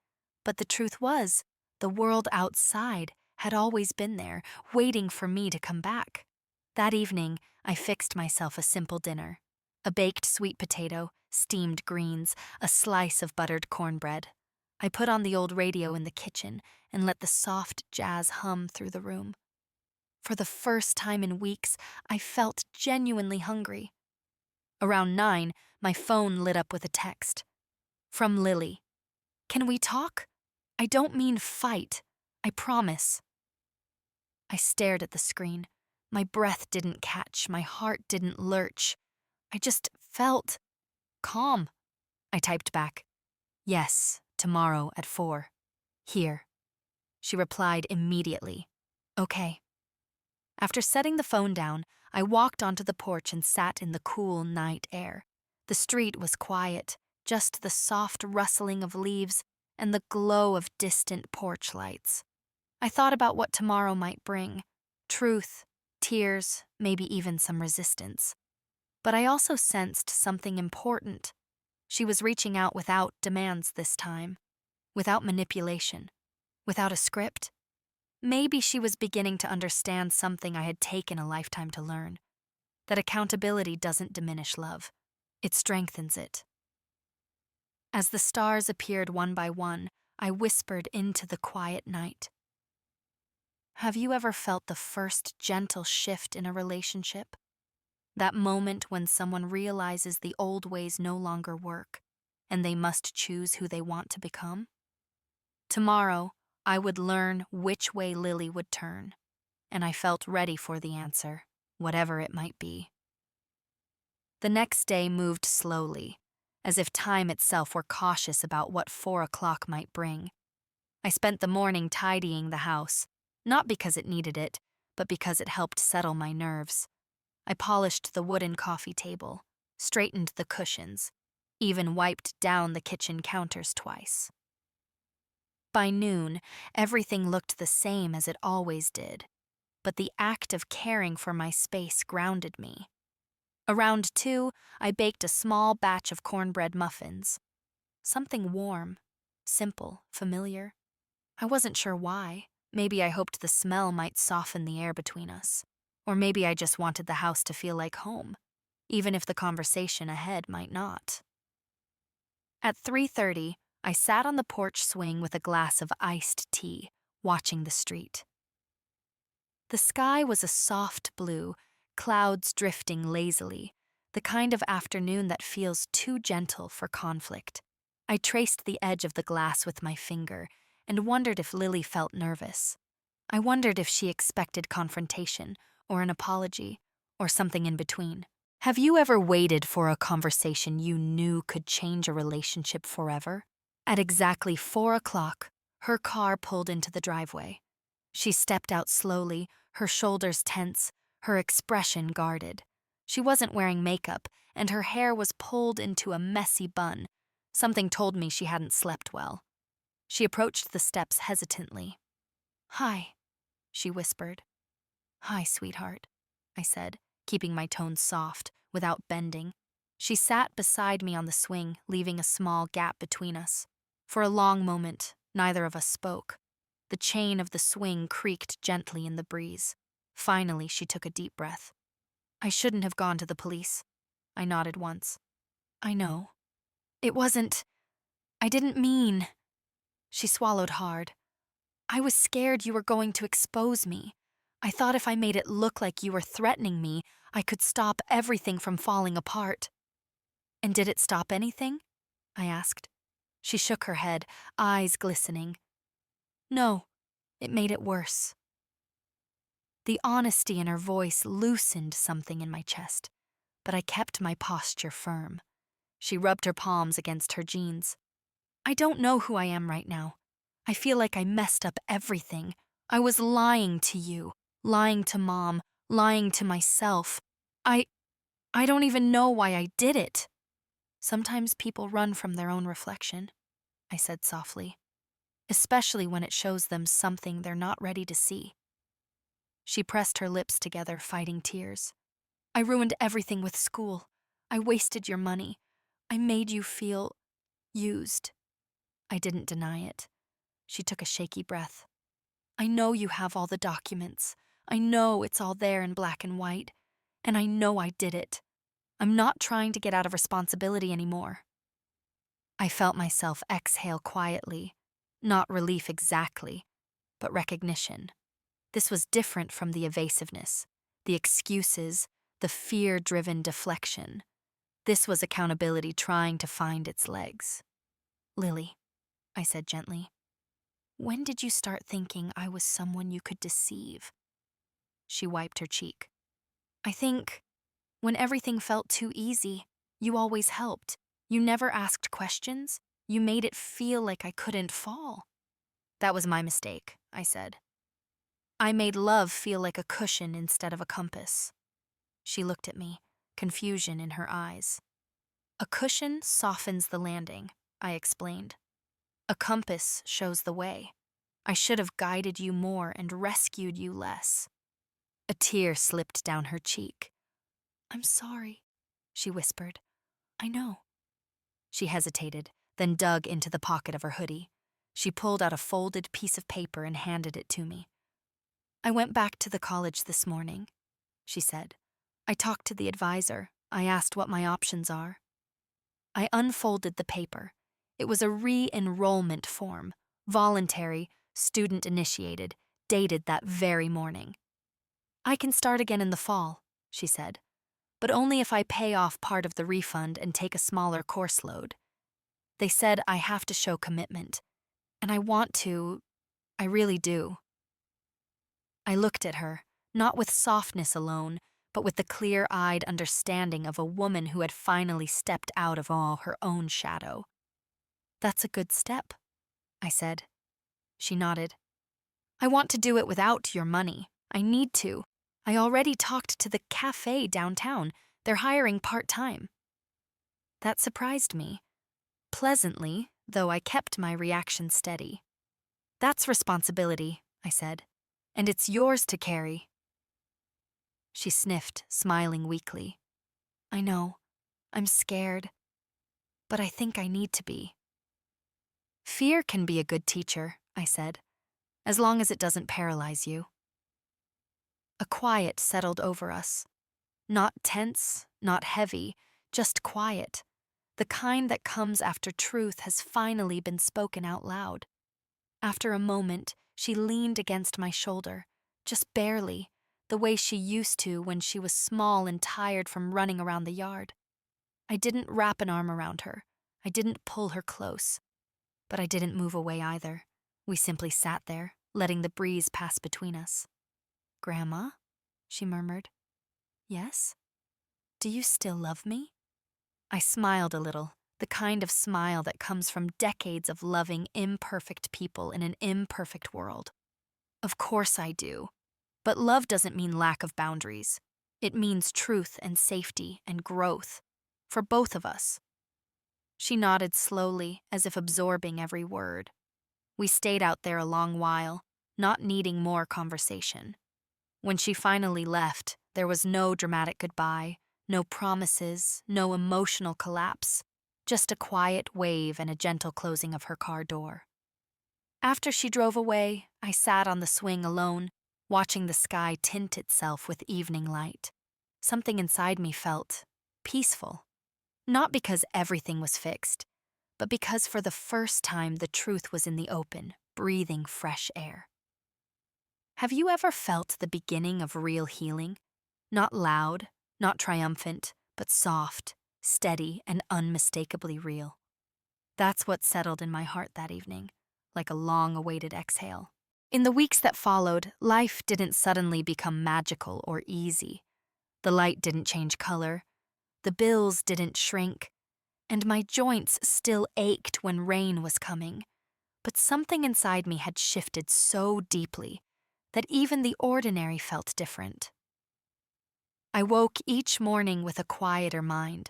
Speaker 1: But the truth was, the world outside had always been there, waiting for me to come back. That evening, I fixed myself a simple dinner: a baked sweet potato, steamed greens, a slice of buttered cornbread. I put on the old radio in the kitchen and let the soft jazz hum through the room. For the first time in weeks, I felt genuinely hungry. Around 9, my phone lit up with a text. From Lily. "Can we talk? I don't mean fight. I promise." I stared at the screen. My breath didn't catch, my heart didn't lurch. I just felt calm. I typed back, "Yes, tomorrow at 4. Here." She replied immediately, "Okay." After setting the phone down, I walked onto the porch and sat in the cool night air. The street was quiet, just the soft rustling of leaves and the glow of distant porch lights. I thought about what tomorrow might bring: truth, tears, maybe even some resistance. But I also sensed something important. She was reaching out without demands this time, without manipulation, without a script. Maybe she was beginning to understand something I had taken a lifetime to learn: that accountability doesn't diminish love, it strengthens it. As the stars appeared one by one, I whispered into the quiet night. Have you ever felt the first gentle shift in a relationship? That moment when someone realizes the old ways no longer work, and they must choose who they want to become? Tomorrow, I would learn which way Lily would turn, and I felt ready for the answer, whatever it might be. The next day moved slowly, as if time itself were cautious about what 4 o'clock might bring. I spent the morning tidying the house, not because it needed it, but because it helped settle my nerves. I polished the wooden coffee table, straightened the cushions, even wiped down the kitchen counters twice. By noon, everything looked the same as it always did, but the act of caring for my space grounded me. Around 2, I baked a small batch of cornbread muffins. Something warm, simple, familiar. I wasn't sure why. Maybe I hoped the smell might soften the air between us. Or maybe I just wanted the house to feel like home, even if the conversation ahead might not. At 3:30, I sat on the porch swing with a glass of iced tea, watching the street. The sky was a soft blue, clouds drifting lazily, the kind of afternoon that feels too gentle for conflict. I traced the edge of the glass with my finger and wondered if Lily felt nervous. I wondered if she expected confrontation, or an apology, or something in between. Have you ever waited for a conversation you knew could change a relationship forever? At exactly 4 o'clock, her car pulled into the driveway. She stepped out slowly, her shoulders tense, her expression guarded. She wasn't wearing makeup, and her hair was pulled into a messy bun. Something told me she hadn't slept well. She approached the steps hesitantly. "Hi," she whispered. "Hi, sweetheart," I said, keeping my tone soft, without bending. She sat beside me on the swing, leaving a small gap between us. For a long moment, neither of us spoke. The chain of the swing creaked gently in the breeze. Finally, she took a deep breath. "I shouldn't have gone to the police." I nodded once. "I know. I didn't mean." She swallowed hard. "I was scared you were going to expose me. I thought if I made it look like you were threatening me, I could stop everything from falling apart." "And did it stop anything?" I asked. She shook her head, eyes glistening. "No, it made it worse." The honesty in her voice loosened something in my chest, but I kept my posture firm. She rubbed her palms against her jeans. "I don't know who I am right now. I feel like I messed up everything. I was lying to you, lying to Mom, lying to myself. I don't even know why I did it." "Sometimes people run from their own reflection," I said softly, "especially when it shows them something they're not ready to see." She pressed her lips together, fighting tears. "I ruined everything with school. I wasted your money. I made you feel used." I didn't deny it. She took a shaky breath. "I know you have all the documents. I know it's all there in black and white, and I know I did it. I'm not trying to get out of responsibility anymore." I felt myself exhale quietly, not relief exactly, but recognition. This was different from the evasiveness, the excuses, the fear-driven deflection. This was accountability trying to find its legs. "Lily," I said gently, "when did you start thinking I was someone you could deceive?" She wiped her cheek. "I think when everything felt too easy, you always helped. You never asked questions. You made it feel like I couldn't fall." "That was my mistake," I said. "I made love feel like a cushion instead of a compass." She looked at me, confusion in her eyes. "A cushion softens the landing," I explained. "A compass shows the way. I should have guided you more and rescued you less." A tear slipped down her cheek. "I'm sorry," she whispered. "I know." She hesitated, then dug into the pocket of her hoodie. She pulled out a folded piece of paper and handed it to me. "I went back to the college this morning," she said. "I talked to the advisor. I asked what my options are." I unfolded the paper. It was a re-enrollment form, voluntary, student-initiated, dated that very morning. "I can start again in the fall," she said, "but only if I pay off part of the refund and take a smaller course load. They said I have to show commitment, and I want to. I really do." I looked at her, not with softness alone, but with the clear-eyed understanding of a woman who had finally stepped out of all her own shadow. "That's a good step," I said. She nodded. "I want to do it without your money. I need to. I already talked to the cafe downtown. They're hiring part-time." That surprised me, pleasantly, though I kept my reaction steady. "That's responsibility," I said, "and it's yours to carry." She sniffed, smiling weakly. "I know. I'm scared. But I think I need to be." "Fear can be a good teacher," I said, "as long as it doesn't paralyze you." A quiet settled over us. Not tense, not heavy, just quiet. The kind that comes after truth has finally been spoken out loud. After a moment, she leaned against my shoulder, just barely, the way she used to when she was small and tired from running around the yard. I didn't wrap an arm around her. I didn't pull her close. But I didn't move away either. We simply sat there, letting the breeze pass between us. "Grandma?" she murmured. "Yes? Do you still love me?" I smiled a little, the kind of smile that comes from decades of loving imperfect people in an imperfect world. "Of course I do. But love doesn't mean lack of boundaries. It means truth and safety and growth. For both of us." She nodded slowly, as if absorbing every word. We stayed out there a long while, not needing more conversation. When she finally left, there was no dramatic goodbye, no promises, no emotional collapse, just a quiet wave and a gentle closing of her car door. After she drove away, I sat on the swing alone, watching the sky tint itself with evening light. Something inside me felt peaceful. Not because everything was fixed, but because for the first time the truth was in the open, breathing fresh air. Have you ever felt the beginning of real healing? Not loud, not triumphant, but soft, steady, and unmistakably real. That's what settled in my heart that evening, like a long-awaited exhale. In the weeks that followed, life didn't suddenly become magical or easy. The light didn't change color, the bills didn't shrink, and my joints still ached when rain was coming. But something inside me had shifted so deeply that even the ordinary felt different. I woke each morning with a quieter mind,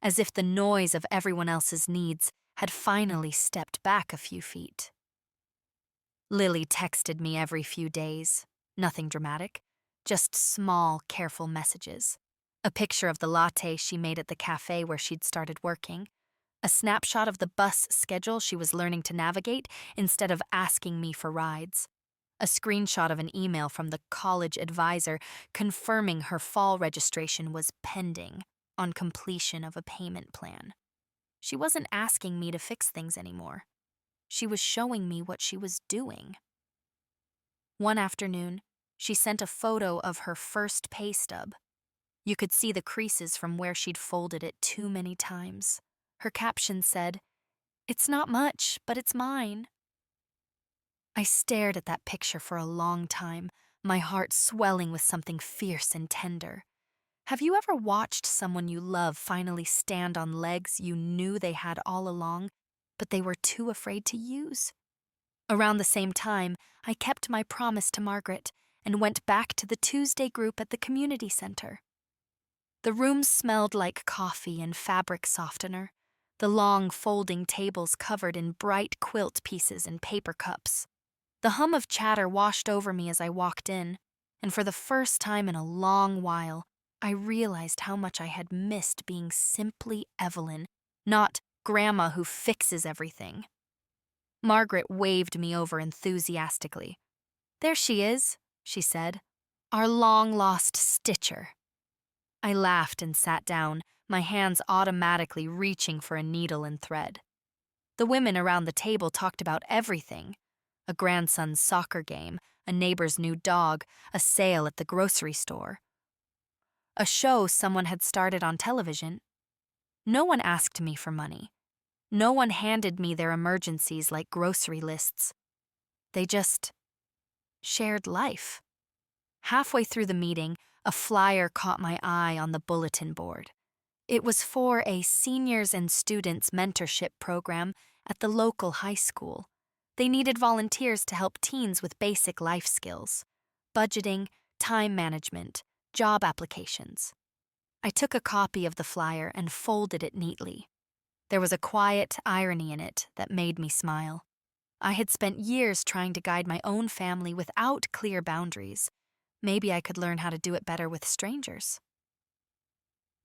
Speaker 1: as if the noise of everyone else's needs had finally stepped back a few feet. Lily texted me every few days, nothing dramatic, just small, careful messages. A picture of the latte she made at the cafe where she'd started working, a snapshot of the bus schedule she was learning to navigate instead of asking me for rides, a screenshot of an email from the college advisor confirming her fall registration was pending on completion of a payment plan. She wasn't asking me to fix things anymore. She was showing me what she was doing. One afternoon, she sent a photo of her first pay stub. You could see the creases from where she'd folded it too many times. Her caption said, "It's not much, but it's mine." I stared at that picture for a long time, my heart swelling with something fierce and tender. Have you ever watched someone you love finally stand on legs you knew they had all along, but they were too afraid to use? Around the same time, I kept my promise to Margaret and went back to the Tuesday group at the community center. The room smelled like coffee and fabric softener, the long folding tables covered in bright quilt pieces and paper cups. The hum of chatter washed over me as I walked in, and for the first time in a long while, I realized how much I had missed being simply Evelyn, not Grandma who fixes everything. Margaret waved me over enthusiastically. "There she is," she said, "our long-lost stitcher." I laughed and sat down, my hands automatically reaching for a needle and thread. The women around the table talked about everything: a grandson's soccer game, a neighbor's new dog, a sale at the grocery store, a show someone had started on television. No one asked me for money. No one handed me their emergencies like grocery lists. They just shared life. Halfway through the meeting, a flyer caught my eye on the bulletin board. It was for a seniors and students mentorship program at the local high school. They needed volunteers to help teens with basic life skills: budgeting, time management, job applications. I took a copy of the flyer and folded it neatly. There was a quiet irony in it that made me smile. I had spent years trying to guide my own family without clear boundaries. Maybe I could learn how to do it better with strangers.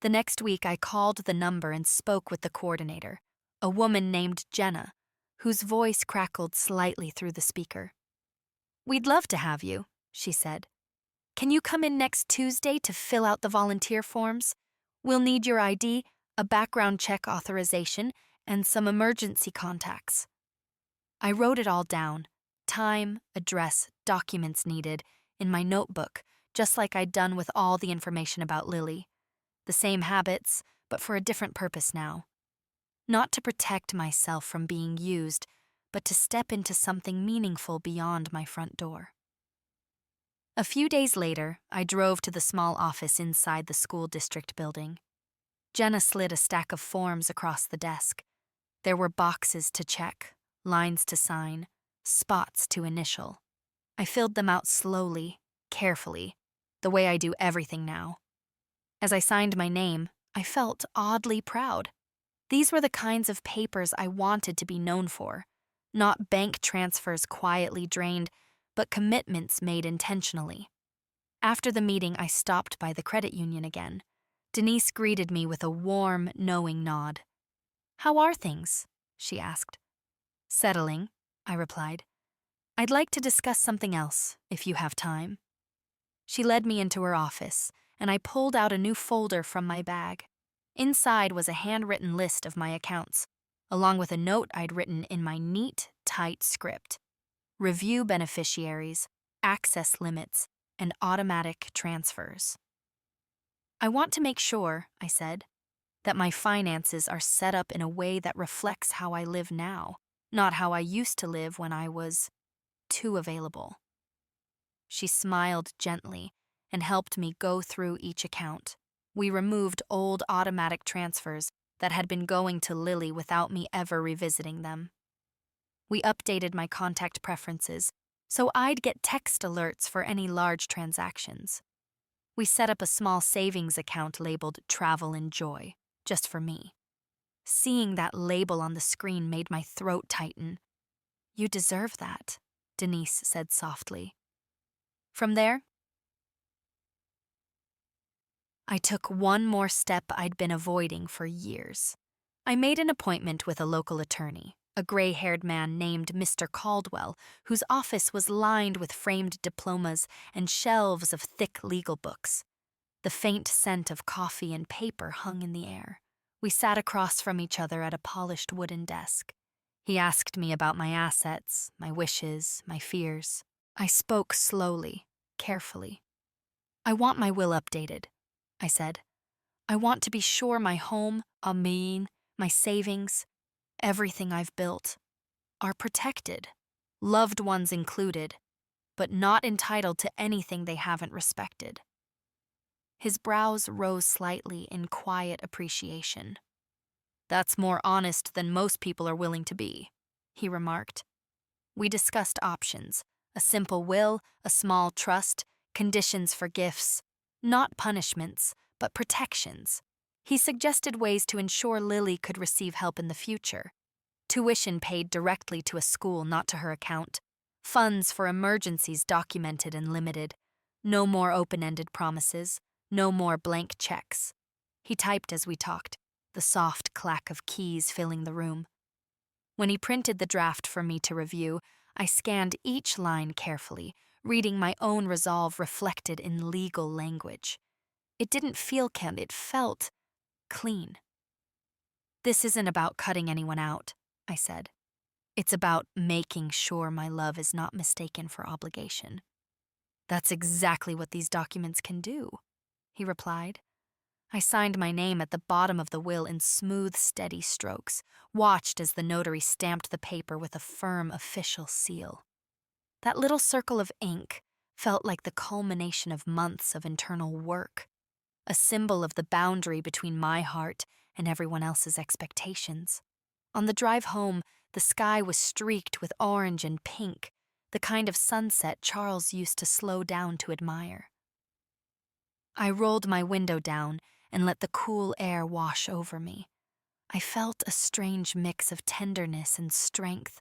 Speaker 1: The next week, I called the number and spoke with the coordinator, a woman named Jenna, whose voice crackled slightly through the speaker. "We'd love to have you," she said. "Can you come in next Tuesday to fill out the volunteer forms? We'll need your ID, a background check authorization, and some emergency contacts." I wrote it all down: time, address, documents needed, in my notebook, just like I'd done with all the information about Lily. The same habits, but for a different purpose now. Not to protect myself from being used, but to step into something meaningful beyond my front door. A few days later, I drove to the small office inside the school district building. Jenna slid a stack of forms across the desk. There were boxes to check, lines to sign, spots to initial. I filled them out slowly, carefully, the way I do everything now. As I signed my name, I felt oddly proud. These were the kinds of papers I wanted to be known for, not bank transfers quietly drained, but commitments made intentionally. After the meeting, I stopped by the credit union again. Denise greeted me with a warm, knowing nod. "How are things?" she asked. "Settling," I replied. "I'd like to discuss something else, if you have time." She led me into her office, and I pulled out a new folder from my bag. Inside was a handwritten list of my accounts, along with a note I'd written in my neat, tight script: review beneficiaries, access limits, and automatic transfers. "I want to make sure," I said, "that my finances are set up in a way that reflects how I live now, not how I used to live when I was too available." She smiled gently and helped me go through each account. We removed old automatic transfers that had been going to Lily without me ever revisiting them. We updated my contact preferences, so I'd get text alerts for any large transactions. We set up a small savings account labeled Travel and Joy, just for me. Seeing that label on the screen made my throat tighten. "You deserve that," Denise said softly. From there, I took one more step I'd been avoiding for years. I made an appointment with a local attorney, a gray-haired man named Mr. Caldwell, whose office was lined with framed diplomas and shelves of thick legal books. The faint scent of coffee and paper hung in the air. We sat across from each other at a polished wooden desk. He asked me about my assets, my wishes, my fears. I spoke slowly, carefully. "I want my will updated," I said. "I want to be sure my home, my savings, everything I've built, are protected, loved ones included, but not entitled to anything they haven't respected." His brows rose slightly in quiet appreciation. "That's more honest than most people are willing to be," he remarked. We discussed options: a simple will, a small trust, conditions for gifts, not punishments, but protections. He suggested ways to ensure Lily could receive help in the future: tuition paid directly to a school, not to her account, funds for emergencies documented and limited, no more open-ended promises, no more blank checks. He typed as we talked, the soft clack of keys filling the room. When he printed the draft for me to review, I scanned each line carefully, reading my own resolve reflected in legal language. It didn't feel canned, it felt clean. "This isn't about cutting anyone out," I said. "It's about making sure my love is not mistaken for obligation." "That's exactly what these documents can do," he replied. I signed my name at the bottom of the will in smooth, steady strokes, watched as the notary stamped the paper with a firm, official seal. That little circle of ink felt like the culmination of months of internal work, a symbol of the boundary between my heart and everyone else's expectations. On the drive home, the sky was streaked with orange and pink, the kind of sunset Charles used to slow down to admire. I rolled my window down and let the cool air wash over me. I felt a strange mix of tenderness and strength,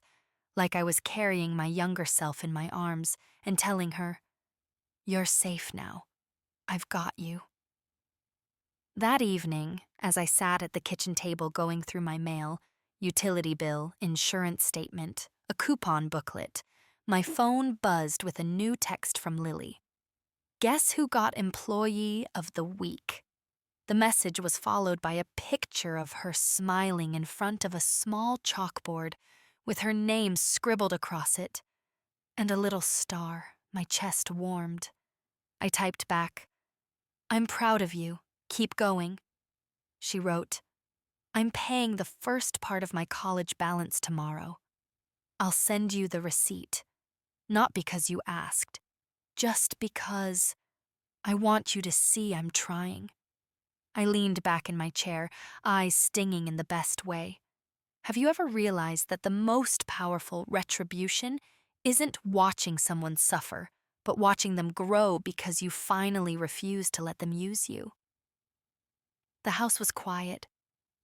Speaker 1: like I was carrying my younger self in my arms and telling her, "You're safe now. I've got you." That evening, as I sat at the kitchen table going through my mail, utility bill, insurance statement, a coupon booklet, my phone buzzed with a new text from Lily. "Guess who got Employee of the Week?" The message was followed by a picture of her smiling in front of a small chalkboard with her name scribbled across it, and a little star. My chest warmed. I typed back, "I'm proud of you. Keep going." She wrote, "I'm paying the first part of my college balance tomorrow. I'll send you the receipt, not because you asked, just because I want you to see I'm trying." I leaned back in my chair, eyes stinging in the best way. Have you ever realized that the most powerful retribution isn't watching someone suffer, but watching them grow because you finally refuse to let them use you? The house was quiet,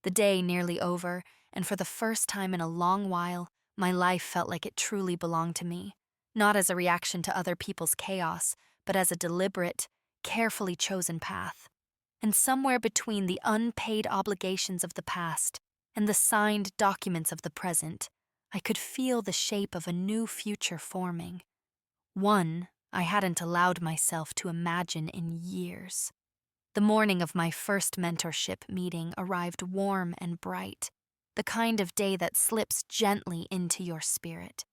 Speaker 1: the day nearly over, and for the first time in a long while, my life felt like it truly belonged to me, not as a reaction to other people's chaos, but as a deliberate, carefully chosen path. And somewhere between the unpaid obligations of the past and the signed documents of the present, I could feel the shape of a new future forming. One I hadn't allowed myself to imagine in years. The morning of my first mentorship meeting arrived warm and bright, the kind of day that slips gently into your spirit.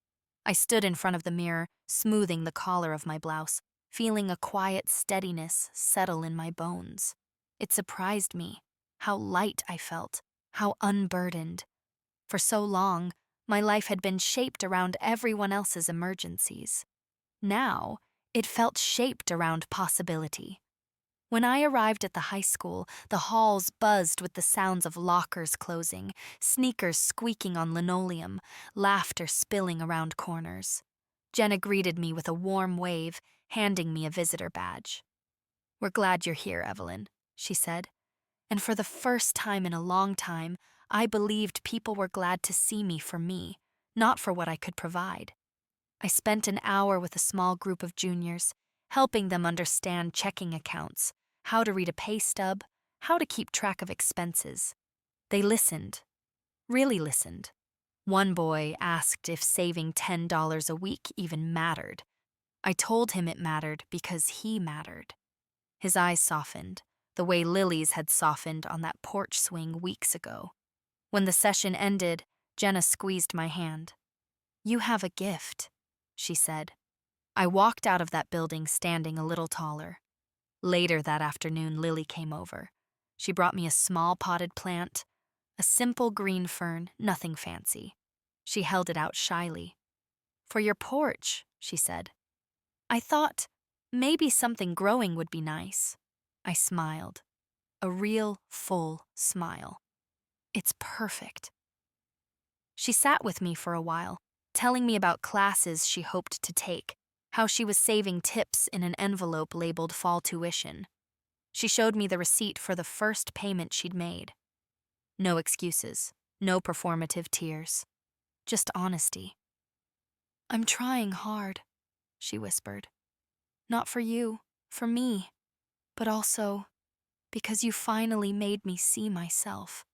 Speaker 1: I stood in front of the mirror, smoothing the collar of my blouse, feeling a quiet steadiness settle in my bones. It surprised me how light I felt, how unburdened. For so long, my life had been shaped around everyone else's emergencies. Now, it felt shaped around possibility. When I arrived at the high school, the halls buzzed with the sounds of lockers closing, sneakers squeaking on linoleum, laughter spilling around corners. Jenna greeted me with a warm wave, handing me a visitor badge. "We're glad you're here, Evelyn," she said. And for the first time in a long time, I believed people were glad to see me for me, not for what I could provide. I spent an hour with a small group of juniors, helping them understand checking accounts, how to read a pay stub, how to keep track of expenses. They listened, really listened. One boy asked if saving $10 a week even mattered. I told him it mattered because he mattered. His eyes softened, the way Lily's had softened on that porch swing weeks ago. When the session ended, Jenna squeezed my hand. "You have a gift," she said. I walked out of that building standing a little taller. Later that afternoon, Lily came over. She brought me a small potted plant, a simple green fern, nothing fancy. She held it out shyly. "For your porch," she said. I thought maybe something growing would be nice. I smiled. A real, full smile. "It's perfect." She sat with me for a while, telling me about classes she hoped to take, how she was saving tips in an envelope labeled fall tuition. She showed me the receipt for the first payment she'd made. No excuses, no performative tears, just honesty. "I'm trying hard," she whispered. "Not for you, for me, but also because you finally made me see myself."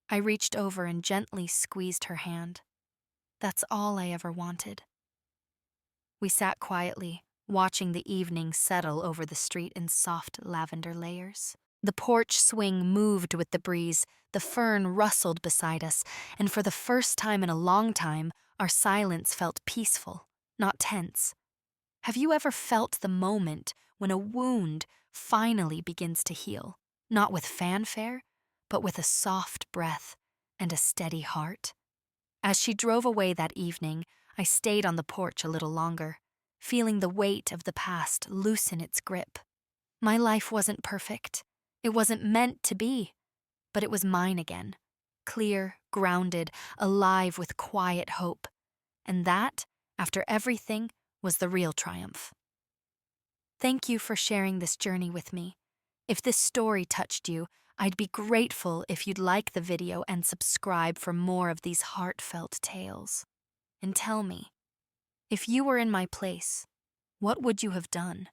Speaker 1: I reached over and gently squeezed her hand. That's all I ever wanted. We sat quietly, watching the evening settle over the street in soft lavender layers. The porch swing moved with the breeze, the fern rustled beside us, and for the first time in a long time, our silence felt peaceful, not tense. Have you ever felt the moment when a wound finally begins to heal, not with fanfare, but with a soft breath and a steady heart? As she drove away that evening, I stayed on the porch a little longer, feeling the weight of the past loosen its grip. My life wasn't perfect. It wasn't meant to be, but it was mine again, clear, grounded, alive with quiet hope. And that, after everything, was the real triumph. Thank you for sharing this journey with me. If this story touched you, I'd be grateful if you'd like the video and subscribe for more of these heartfelt tales. And tell me, if you were in my place, what would you have done?